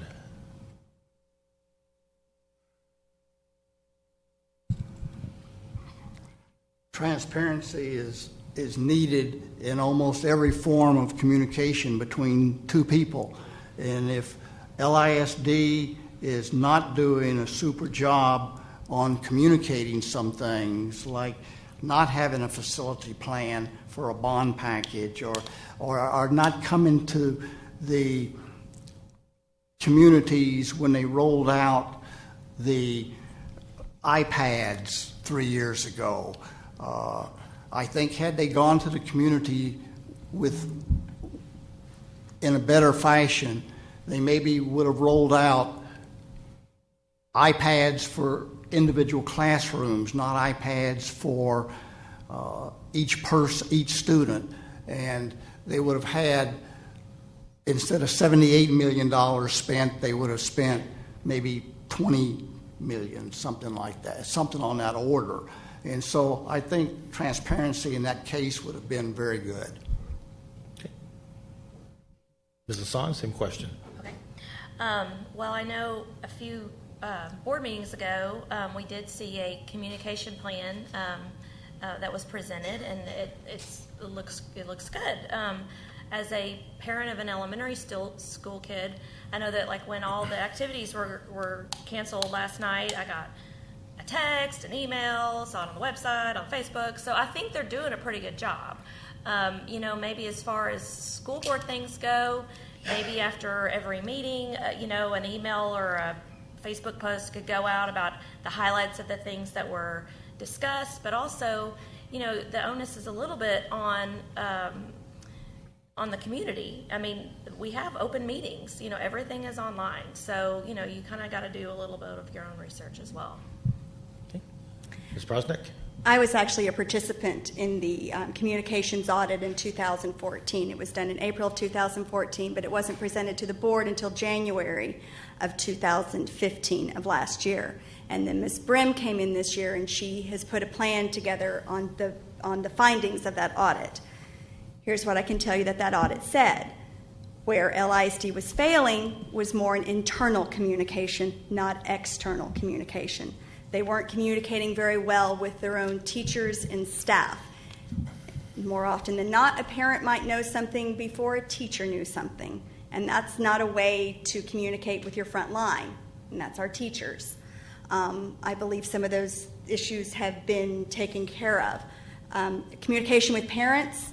Transparency is needed in almost every form of communication between two people. And if LISD is not doing a super job on communicating some things, like not having a facility plan for a bond package, or not coming to the communities when they rolled out the iPads 3 years ago, I think had they gone to the community in a better fashion, they maybe would have rolled out iPads for individual classrooms, not iPads for each student, and they would have had, instead of $78 million spent, they would have spent maybe $20 million, something like that, something on that order. And so I think transparency in that case would have been very good. Okay. Ms. Hassan, same question. Okay. Well, I know a few board meetings ago, we did see a communication plan that was presented, and it looks good. As a parent of an elementary school kid, I know that like when all the activities were canceled last night, I got a text, an email, saw it on the website, on Facebook. So I think they're doing a pretty good job. Maybe as far as school board things go, maybe after every meeting, an email or a Facebook post could go out about the highlights of the things that were discussed, but also, the onus is a little bit on the community. I mean, we have open meetings. Everything is online, so you kind of got to do a little bit of your own research as well. Okay. Ms. Prosnick? I was actually a participant in the communications audit in 2014. It was done in April of 2014, but it wasn't presented to the board until January of 2015 of last year. And then Ms. Brim came in this year, and she has put a plan together on the findings of that audit. Here's what I can tell you that audit said. Where LISD was failing was more in internal communication, not external communication. They weren't communicating very well with their own teachers and staff. More often than not, a parent might know something before a teacher knew something, and that's not a way to communicate with your front line, and that's our teachers. I believe some of those issues have been taken care of. Communication with parents.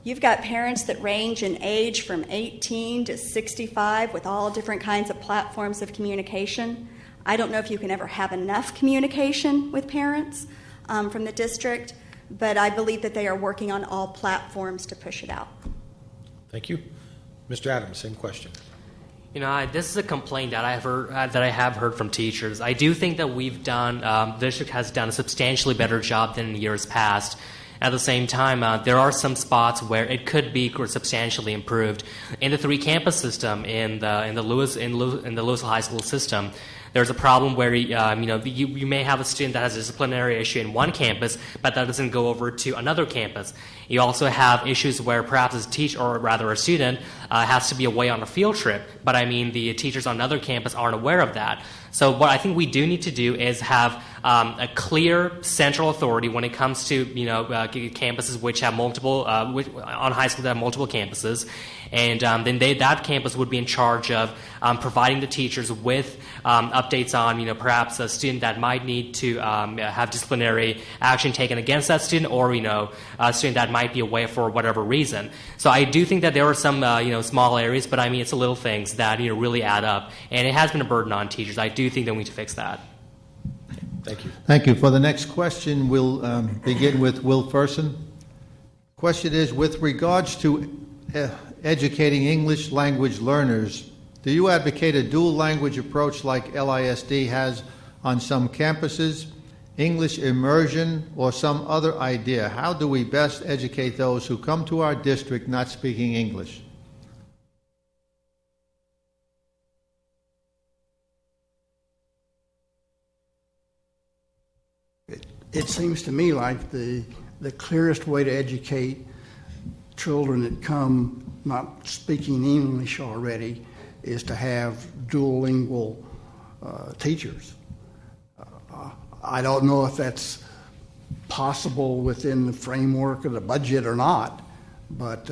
You've got parents that range in age from 18 to 65 with all different kinds of platforms of communication. I don't know if you can ever have enough communication with parents from the district, but I believe that they are working on all platforms to push it out. Thank you. Mr. Adams, same question. This is a complaint that I have heard from teachers. I do think that the district has done a substantially better job than in years past. At the same time, there are some spots where it could be substantially improved. In the 3-campus system, in the Lewisville High School system, there's a problem where you may have a student that has a disciplinary issue in one campus, but that doesn't go over to another campus. You also have issues where perhaps a teacher, or rather a student, has to be away on a field trip, but the teachers on another campus aren't aware of that. So what I think we do need to do is have a clear central authority when it comes to campuses which have multiple on high school that have multiple campuses, and then that campus would be in charge of providing the teachers with updates on perhaps a student that might need to have disciplinary action taken against that student, or a student that might be away for whatever reason. So I do think that there are some small areas, but it's the little things that really add up, and it has been a burden on teachers. I do think that we need to fix that. Thank you. Thank you. For the next question, we'll begin with Will Ferson. Question is, with regards to educating English language learners, do you advocate a dual language approach like LISD has on some campuses, English immersion, or some other idea? How do we best educate those who come to our district not speaking English? It seems to me like the clearest way to educate children that come not speaking English already is to have dual lingual teachers. I don't know if that's possible within the framework of the budget or not, but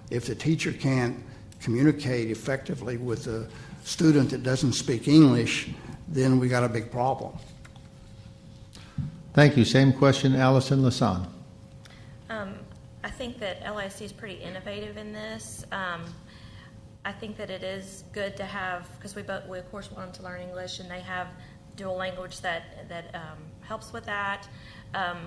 if the teacher can't communicate effectively with a student that doesn't speak English, then we got a big problem. Thank you. Same question, Allison Lasan. I think that LISD is pretty innovative in this. I think that it is good to have, because we of course want them to learn English, and they have dual language that helps with that.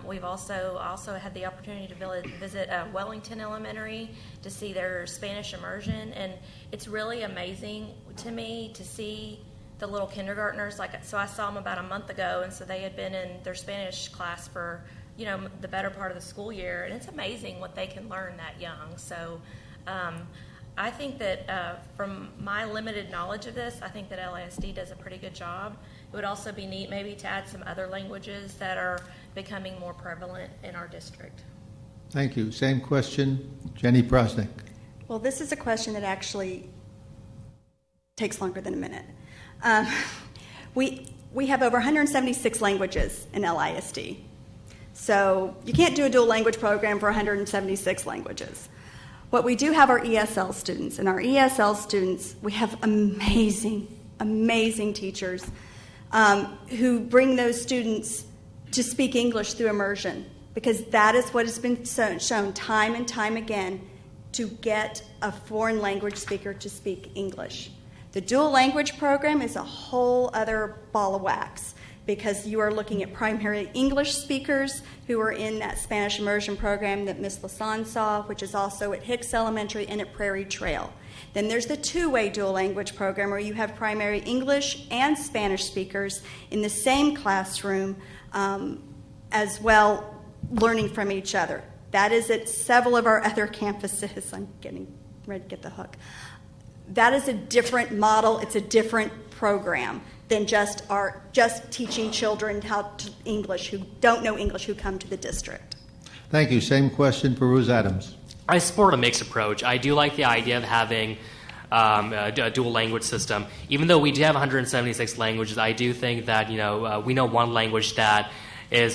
We've also had the opportunity to visit Wellington Elementary to see their Spanish immersion, and it's really amazing to me to see the little kindergartners. So I saw them about a month ago, and so they had been in their Spanish class for the better part of the school year, and it's amazing what they can learn that young. So I think that from my limited knowledge of this, I think that LISD does a pretty good job. It would also be neat maybe to add some other languages that are becoming more prevalent in our district. Thank you. Same question, Jenny Prosnick. Well, this is a question that actually takes longer than a minute. We have over 176 languages in LISD. So you can't do a dual language program for 176 languages. What we do have are ESL students, and our ESL students, we have amazing, amazing teachers who bring those students to speak English through immersion, because that is what has been shown time and time again to get a foreign language speaker to speak English. The dual language program is a whole other ball of wax, because you are looking at primary English speakers who are in that Spanish immersion program that Ms. Lasan saw, which is also at Hicks Elementary and at Prairie Trail. Then there's the two-way dual language program where you have primary English and Spanish speakers in the same classroom as well, learning from each other. That is at several of our other campuses. I'm getting ready to get the hook. That is a different model. It's a different program than just teaching children how to English who don't know English who come to the district. Thank you. Same question for Ruth Adams. I support a mixed approach. I do like the idea of having a dual language system. Even though we do have 176 languages, I do think that we know one language that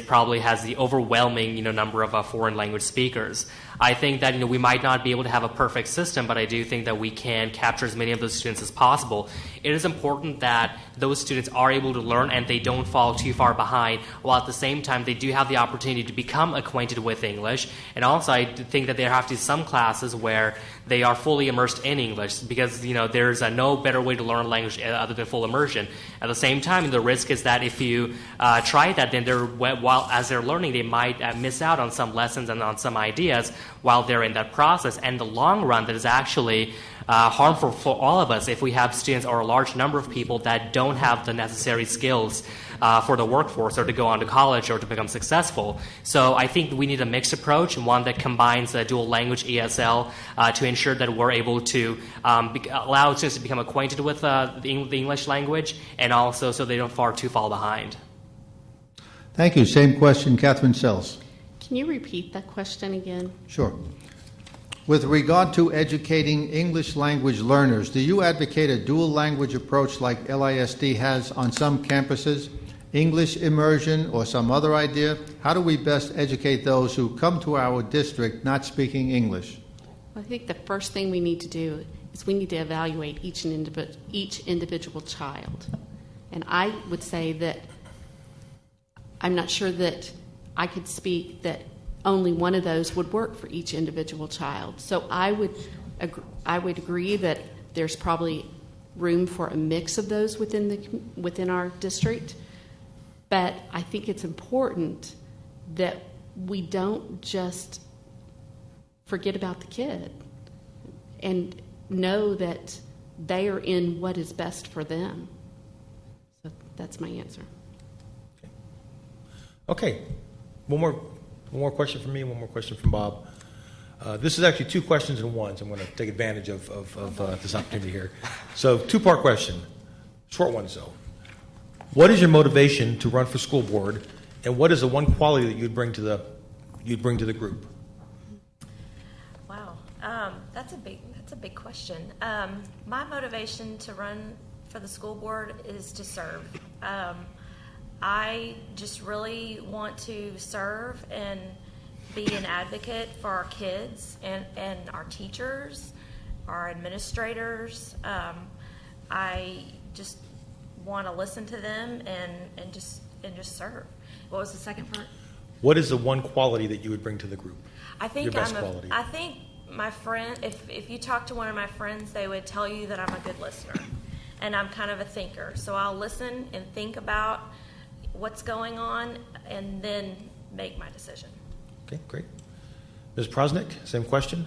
probably has the overwhelming number of foreign language speakers. I think that we might not be able to have a perfect system, but I do think that we can capture as many of those students as possible. It is important that those students are able to learn and they don't fall too far behind, while at the same time they do have the opportunity to become acquainted with English. And also I think that there have to be some classes where they are fully immersed in English, because there's no better way to learn a language other than full immersion. At the same time, the risk is that if you try that, then while as they're learning, they might miss out on some lessons and on some ideas while they're in that process. And in the long run, that is actually harmful for all of us if we have students or a large number of people that don't have the necessary skills for the workforce or to go on to college or to become successful. So I think we need a mixed approach, and one that combines the dual language ESL to ensure that we're able to allow students to become acquainted with the English language, and also so they don't fall behind. Thank you. Same question, Catherine Sells. Can you repeat that question again? Sure. With regard to educating English language learners, do you advocate a dual language approach like LISD has on some campuses, English immersion, or some other idea? How do we best educate those who come to our district not speaking English? I think the first thing we need to do is we need to evaluate each individual child. And I would say that I'm not sure that I could speak that only one of those would work for each individual child. So I would agree that there's probably room for a mix of those within our district. But I think it's important that we don't just forget about the kid and know that they are in what is best for them. So that's my answer. Okay. One more question from me, one more question from Bob. This is actually two questions in one, so I'm going to take advantage of this opportunity here. So, two-part question, short one, so. What is your motivation to run for school board, and what is the one quality that you'd bring to the group? Wow, that's a big question. My motivation to run for the school board is to serve. I just really want to serve and be an advocate for our kids and our teachers, our administrators. I just want to listen to them and just serve. What was the second part? What is the one quality that you would bring to the group? I think your best quality. I think my friend, if you talk to one of my friends, they would tell you that I'm a good listener, and I'm kind of a thinker. So I'll listen and think about what's going on, and then make my decision. Okay, great. Ms. Prosnick, same question.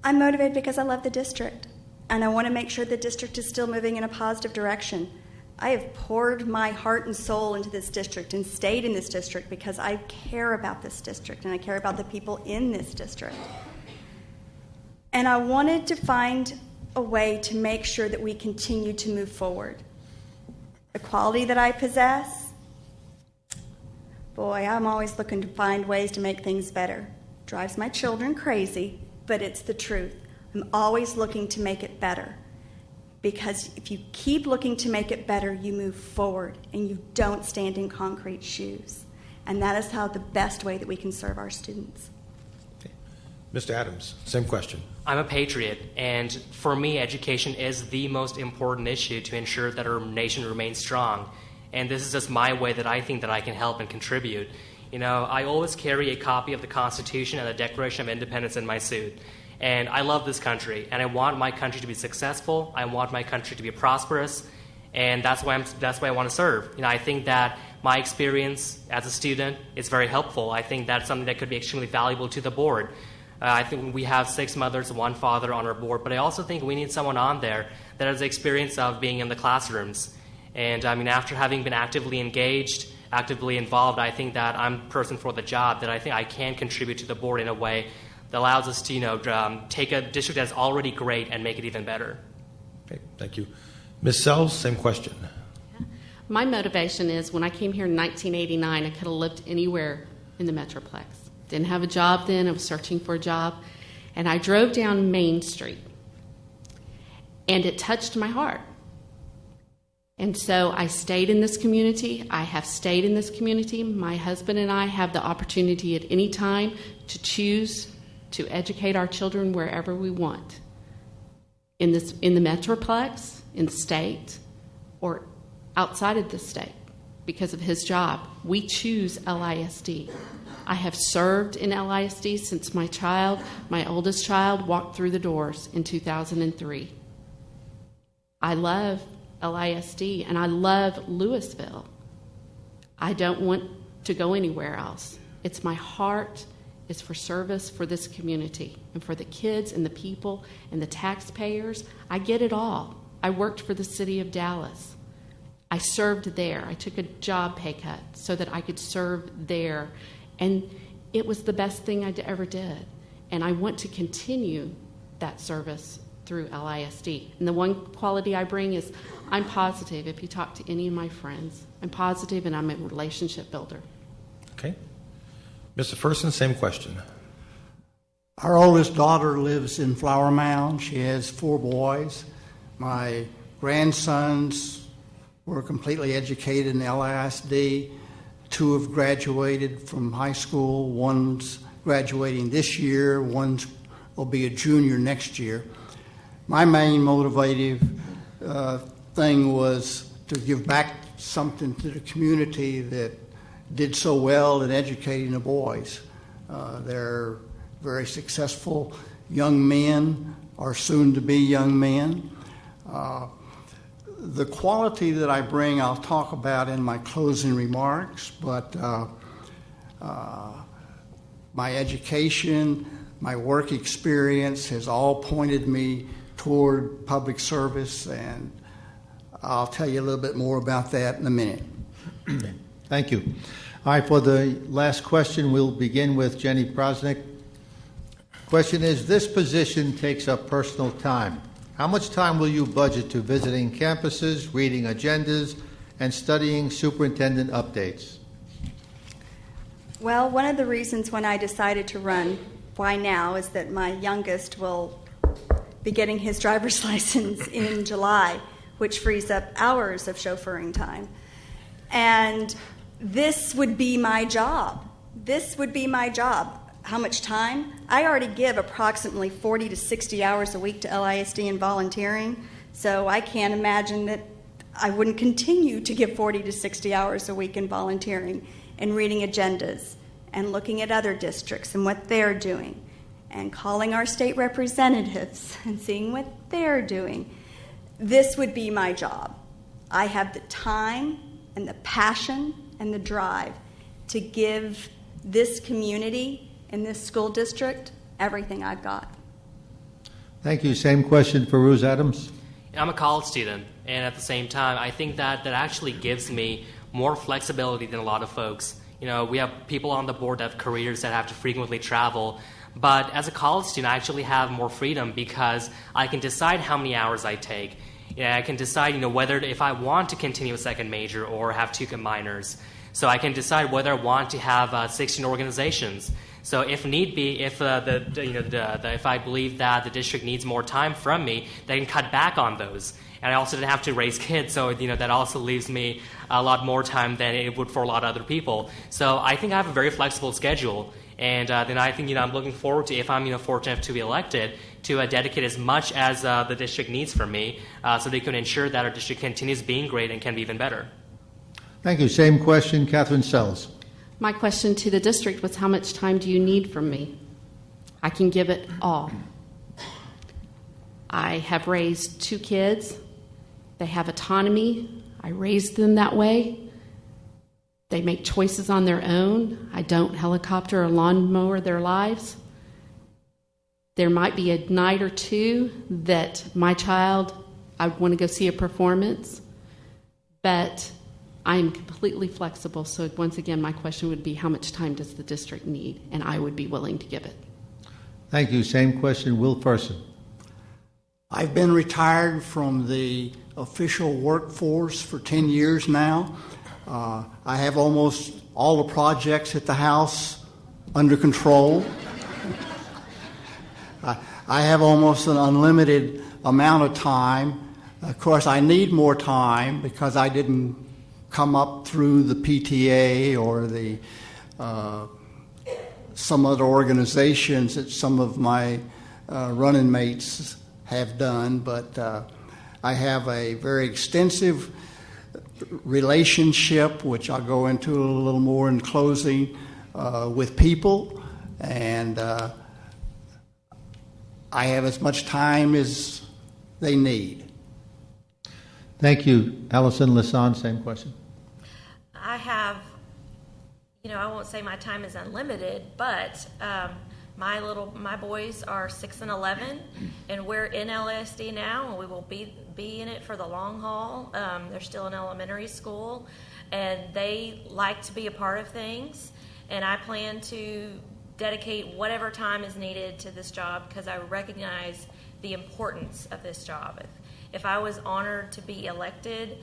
I'm motivated because I love the district, and I want to make sure the district is still moving in a positive direction. I have poured my heart and soul into this district and stayed in this district because I care about this district and I care about the people in this district. And I wanted to find a way to make sure that we continue to move forward. The quality that I possess, boy, I'm always looking to find ways to make things better. Drives my children crazy, but it's the truth. I'm always looking to make it better. Because if you keep looking to make it better, you move forward and you don't stand in concrete shoes. And that is how the best way that we can serve our students. Okay. Mr. Adams, same question. I'm a patriot, and for me, education is the most important issue to ensure that our nation remains strong. And this is just my way that I think that I can help and contribute. You know, I always carry a copy of the Constitution and the Declaration of Independence in my suit. And I love this country, and I want my country to be successful. I want my country to be prosperous, and that's why I want to serve. You know, I think that my experience as a student is very helpful. I think that's something that could be extremely valuable to the board. I think we have 6 mothers and 1 father on our board, but I also think we need someone on there that has the experience of being in the classrooms. And I mean, after having been actively engaged, actively involved, I think that I'm the person for the job, that I think I can contribute to the board in a way that allows us to, you know, take a district that's already great and make it even better. Okay, thank you. Ms. Sells, same question. My motivation is when I came here in 1989, I could have lived anywhere in the Metroplex. Didn't have a job then. I was searching for a job. And I drove down Main Street. And it touched my heart. And so I stayed in this community. I have stayed in this community. My husband and I have the opportunity at any time to choose to educate our children wherever we want. In the Metroplex, in the state, or outside of the state because of his job. We choose LISD. I have served in LISD since my oldest child, walked through the doors in 2003. I love LISD and I love Lewisville. I don't want to go anywhere else. It's my heart is for service for this community and for the kids and the people and the taxpayers. I get it all. I worked for the city of Dallas. I served there. I took a job pay cut so that I could serve there. And it was the best thing I ever did. And I want to continue that service through LISD. And the one quality I bring is I'm positive. If you talk to any of my friends, I'm positive and I'm a relationship builder. Okay. Mr. Ferson, same question. Our oldest daughter lives in Flower Mound. She has 4 boys. My grandsons were completely educated in LISD. 2 have graduated from high school. One's graduating this year. One will be a junior next year. My main motivative thing was to give back something to the community that did so well in educating the boys. They're very successful young men, or soon-to-be young men. The quality that I bring, I'll talk about in my closing remarks, but my education, my work experience has all pointed me toward public service, and I'll tell you a little bit more about that in a minute. Thank you. All right, for the last question, we'll begin with Jenny Prosnick. Question is, this position takes up personal time. How much time will you budget to visiting campuses, reading agendas, and studying superintendent updates? Well, one of the reasons when I decided to run, why now, is that my youngest will be getting his driver's license in July, which frees up hours of chauffeuring time. And this would be my job. This would be my job. How much time? I already give approximately 40 to 60 hours a week to LISD and volunteering, so I can't imagine that I wouldn't continue to give 40 to 60 hours a week in volunteering and reading agendas and looking at other districts and what they're doing and calling our state representatives and seeing what they're doing. This would be my job. I have the time and the passion and the drive, to give this community and this school district everything I've got. Thank you. Same question for Ruth Adams. I'm a college student, and at the same time, I think that actually gives me more flexibility than a lot of folks. You know, we have people on the board that have careers that have to frequently travel, but as a college student, I actually have more freedom because I can decide how many hours I take. Yeah, I can decide, whether if I want to continue a second major or have two minors. So I can decide whether I want to have 16 organizations. So if need be, if if I believe that the district needs more time from me, they can cut back on those. And I also didn't have to raise kids, so that also leaves me a lot more time than it would for a lot of other people. So I think I have a very flexible schedule, and then I think I'm looking forward to, if I'm fortunate to be elected, to dedicate as much as the district needs from me, so they can ensure that our district continues being great and can be even better. Thank you. Same question, Catherine Sells. My question to the district was, how much time do you need from me? I can give it all. I have raised 2 kids. They have autonomy. I raised them that way. They make choices on their own. I don't helicopter or lawnmower their lives. There might be a night or two that my child, I want to go see a performance, but I am completely flexible. So once again, my question would be, how much time does the district need? And I would be willing to give it. Thank you. Same question, Will Ferson. I've been retired from the official workforce for 10 years now. I have almost all the projects at the house under control. I have almost an unlimited amount of time. Of course, I need more time because I didn't come up through the PTA or the some other organizations that some of my running mates have done, but I have a very extensive relationship, which I'll go into a little more in closing, with people, and I have as much time as they need. Thank you. Allison Lasan, same question. I have, I won't say my time is unlimited, but my boys are 6 and 11, and we're in LISD now, and we will be in it for the long haul. They're still in elementary school, and they like to be a part of things, and I plan to dedicate whatever time is needed to this job because I recognize the importance of this job. If I was honored to be elected,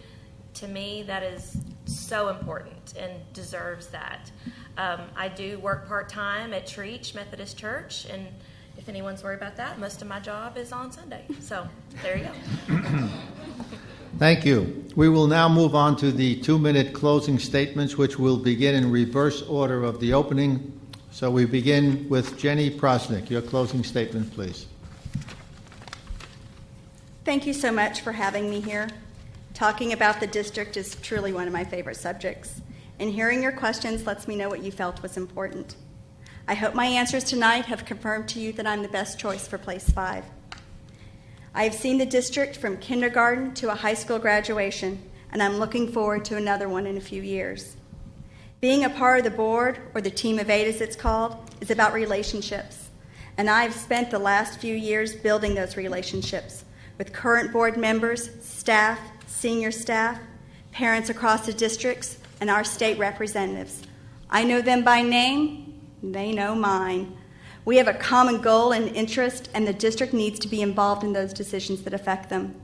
to me that is so important and deserves that. I do work part-time at Treach Methodist Church, and if anyone's worried about that, most of my job is on Sunday. So there you go. Thank you. We will now move on to the 2-minute closing statements, which will begin in reverse order of the opening. So we begin with Jenny Prosnick. Your closing statement, please. Thank you so much for having me here. Talking about the district is truly one of my favorite subjects, and hearing your questions lets me know what you felt was important. I hope my answers tonight have confirmed to you that I'm the best choice for Place 5. I have seen the district from kindergarten to a high school graduation, and I'm looking forward to another one in a few years. Being a part of the board, or the team of 8 as it's called, is about relationships, and I've spent the last few years building those relationships with current board members, staff, senior staff, parents across the districts, and our state representatives. I know them by name, they know mine. We have a common goal and interest, and the district needs to be involved in those decisions that affect them.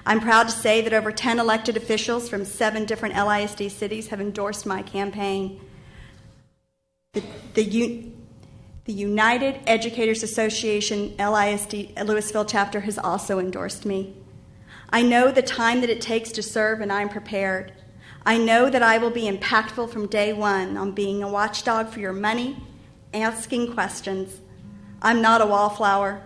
I'm proud to say that over 10 elected officials from 7 different LISD cities have endorsed my campaign. The United Educators Association LISD Lewisville chapter has also endorsed me. I know the time that it takes to serve, and I'm prepared. I know that I will be impactful from day one on being a watchdog for your money, asking questions. I'm not a wallflower.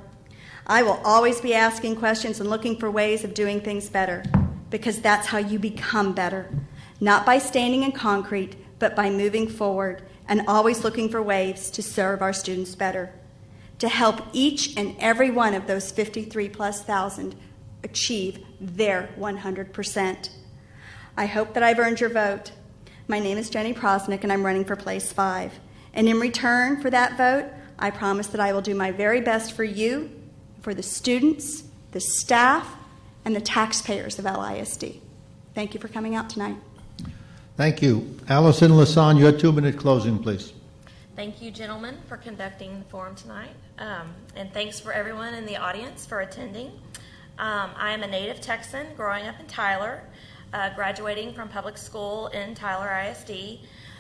I will always be asking questions and looking for ways of doing things better, because that's how you become better. Not by standing in concrete, but by moving forward and always looking for ways to serve our students better, to help each and every one of those 53+ thousand achieve their 100%. I hope that I've earned your vote. My name is Jenny Prosnick, and I'm running for Place 5. And in return for that vote, I promise that I will do my very best for you, for the students, the staff, and the taxpayers of LISD. Thank you for coming out tonight. Thank you. Allison Lasan, your 2-minute closing, please. Thank you, gentlemen, for conducting the forum tonight. And thanks for everyone in the audience for attending. I am a native Texan growing up in Tyler, graduating from public school in Tyler ISD.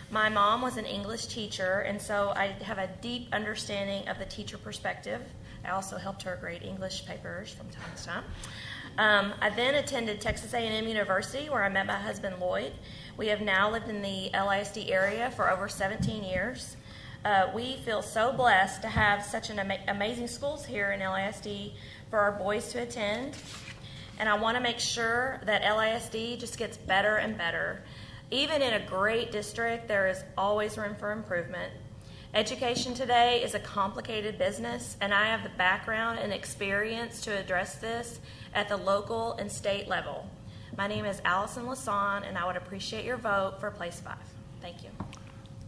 My mom was an English teacher, and so I have a deep understanding of the teacher perspective. I also helped her grade English papers from time to time. I then attended Texas A&M University, where I met my husband, Lloyd. We have now lived in the LISD area for over 17 years. We feel so blessed to have such an amazing schools here in LISD for our boys to attend. And I want to make sure that LISD just gets better and better. Even in a great district, there is always room for improvement. Education today is a complicated business, and I have the background and experience to address this at the local and state level. My name is Allison Lasan, and I would appreciate your vote for Place 5. Thank you.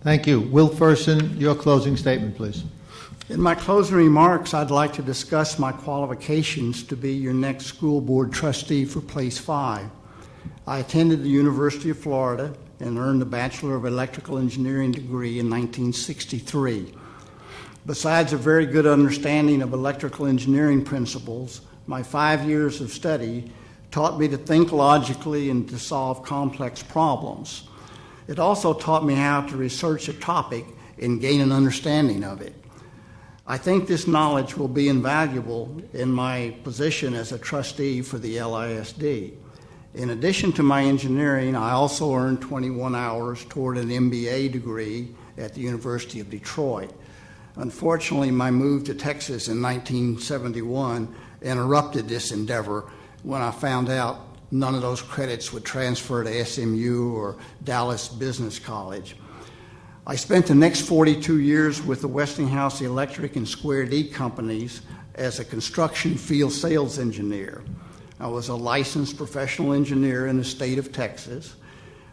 Thank you. Will Ferson, your closing statement, please. In my closing remarks, I'd like to discuss my qualifications to be your next school board trustee for Place 5. I attended the University of Florida and earned a Bachelor of Electrical Engineering degree in 1963. Besides a very good understanding of electrical engineering principles, my 5 years of study taught me to think logically and to solve complex problems. It also taught me how to research a topic and gain an understanding of it. I think this knowledge will be invaluable in my position as a trustee for the LISD. In addition to my engineering, I also earned 21 hours toward an MBA degree at the University of Detroit. Unfortunately, my move to Texas in 1971 interrupted this endeavor when I found out none of those credits would transfer to SMU or Dallas Business College. I spent the next 42 years with the Westinghouse Electric and Square D companies as a construction field sales engineer. I was a licensed professional engineer in the state of Texas.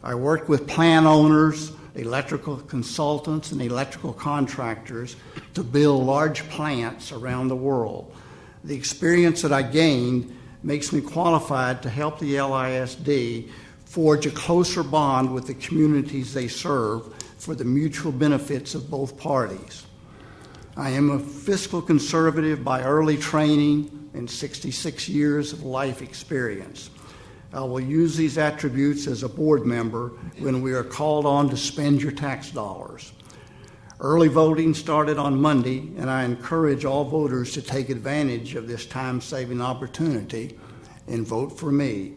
I worked with plant owners, electrical consultants, and electrical contractors to build large plants around the world. The experience that I gained makes me qualified to help the LISD forge a closer bond with the communities they serve for the mutual benefits of both parties. I am a fiscal conservative by early training and 66 years of life experience. I will use these attributes as a board member when we are called on to spend your tax dollars. Early voting started on Monday, and I encourage all voters to take advantage of this time-saving opportunity and vote for me.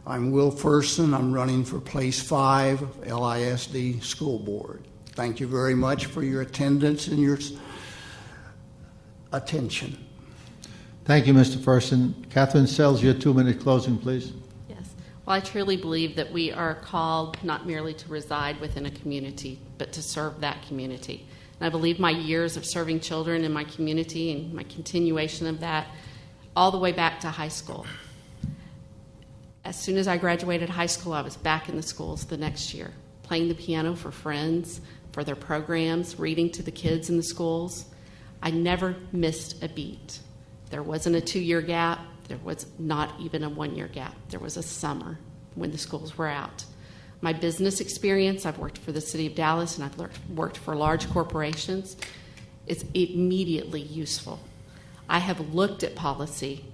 I'm Will Ferson. I'm running for Place 5, LISD School Board. Thank you very much for your attendance and your attention. Thank you, Mr. Ferson. Catherine Sells, your 2-minute closing, please. Yes. Well, I truly believe that we are called not merely to reside within a community, but to serve that community. And I believe my years of serving children in my community and my continuation of that all the way back to high school. As soon as I graduated high school, I was back in the schools the next year, playing the piano for friends, for their programs, reading to the kids in the schools. I never missed a beat. There wasn't a 2-year gap. There was not even a 1-year gap. There was a summer when the schools were out. My business experience, I've worked for the city of Dallas and I've worked for large corporations. It's immediately useful. I have looked at policy,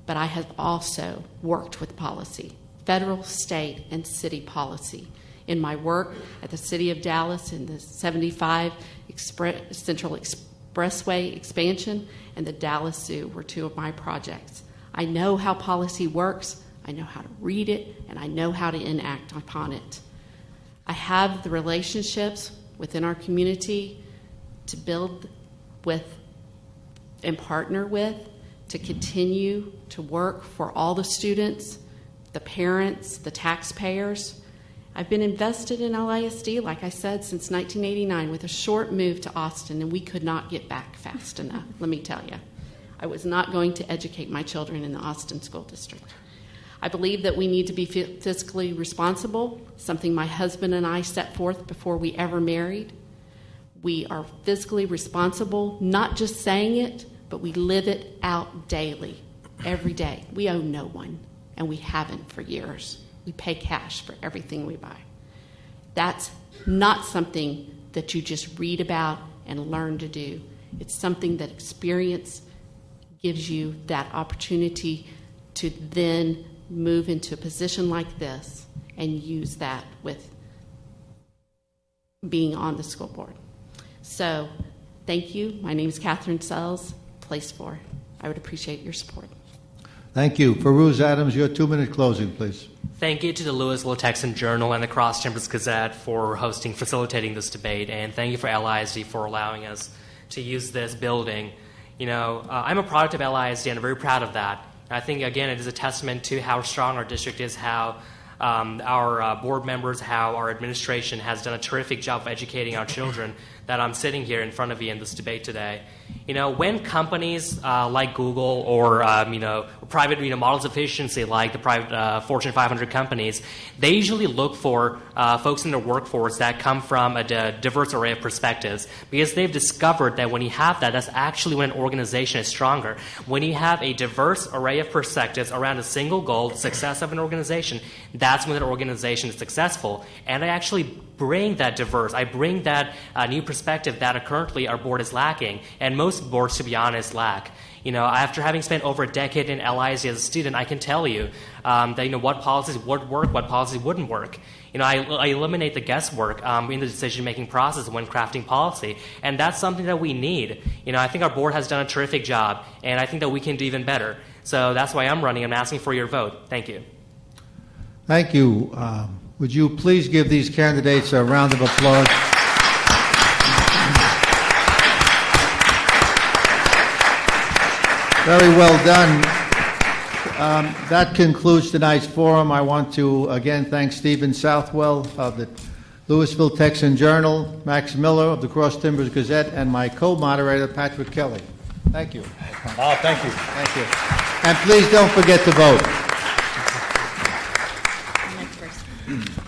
but I have also worked with policy, federal, state, and city policy. In my work at the City of Dallas in the 75 Central Expressway expansion and the Dallas Zoo were 2 of my projects. I know how policy works, I know how to read it, and I know how to enact upon it. I have the relationships within our community to build with and partner with, to continue to work for all the students, the parents, the taxpayers. I've been invested in LISD, like I said, since 1989 with a short move to Austin, and we could not get back fast enough, let me tell you. I was not going to educate my children in the Austin School District. I believe that we need to be fiscally responsible, something my husband and I set forth before we ever married. We are fiscally responsible, not just saying it, but we live it out daily, every day. We owe no one, and we haven't for years. We pay cash for everything we buy. That's not something that you just read about and learn to do. It's something that experience gives you that opportunity to then move into a position like this and use that with being on the school board. So thank you. My name is Catherine Sells, Place 4. I would appreciate your support. Thank you. Farouz Adams, your 2-minute closing, please. Thank you to the Lewisville Texan Journal and the Cross Timbers Gazette for facilitating this debate, and thank you for LISD for allowing us to use this building. I'm a product of LISD, and I'm very proud of that. I think, again, it is a testament to how strong our district is, how our board members, how our administration has done a terrific job of educating our children, that I'm sitting here in front of you in this debate today. When companies like Google or private models of efficiency like the private Fortune 500 companies, they usually look for folks in their workforce that come from a diverse array of perspectives, because they've discovered that when you have that, that's actually when an organization is stronger. When you have a diverse array of perspectives around a single goal, the success of an organization, that's when an organization is successful. And I actually bring that I bring that new perspective that currently our board is lacking, and most boards, to be honest, lack. After having spent over a decade in LISD as a student, I can tell you that what policies would work, what policies wouldn't work. I eliminate the guesswork in the decision-making process when crafting policy, and that's something that we need. I think our board has done a terrific job, and I think that we can do even better. So that's why I'm running. I'm asking for your vote. Thank you. Thank you. Would you please give these candidates a round of applause? Very well done. That concludes tonight's forum. I want to again thank Stephen Southwell of the Lewisville Texan Journal, Max Miller of the Cross Timbers Gazette, and my co-moderator, Patrick Kelly. Thank you. Thank you. Thank you. And please don't forget to vote. Next person.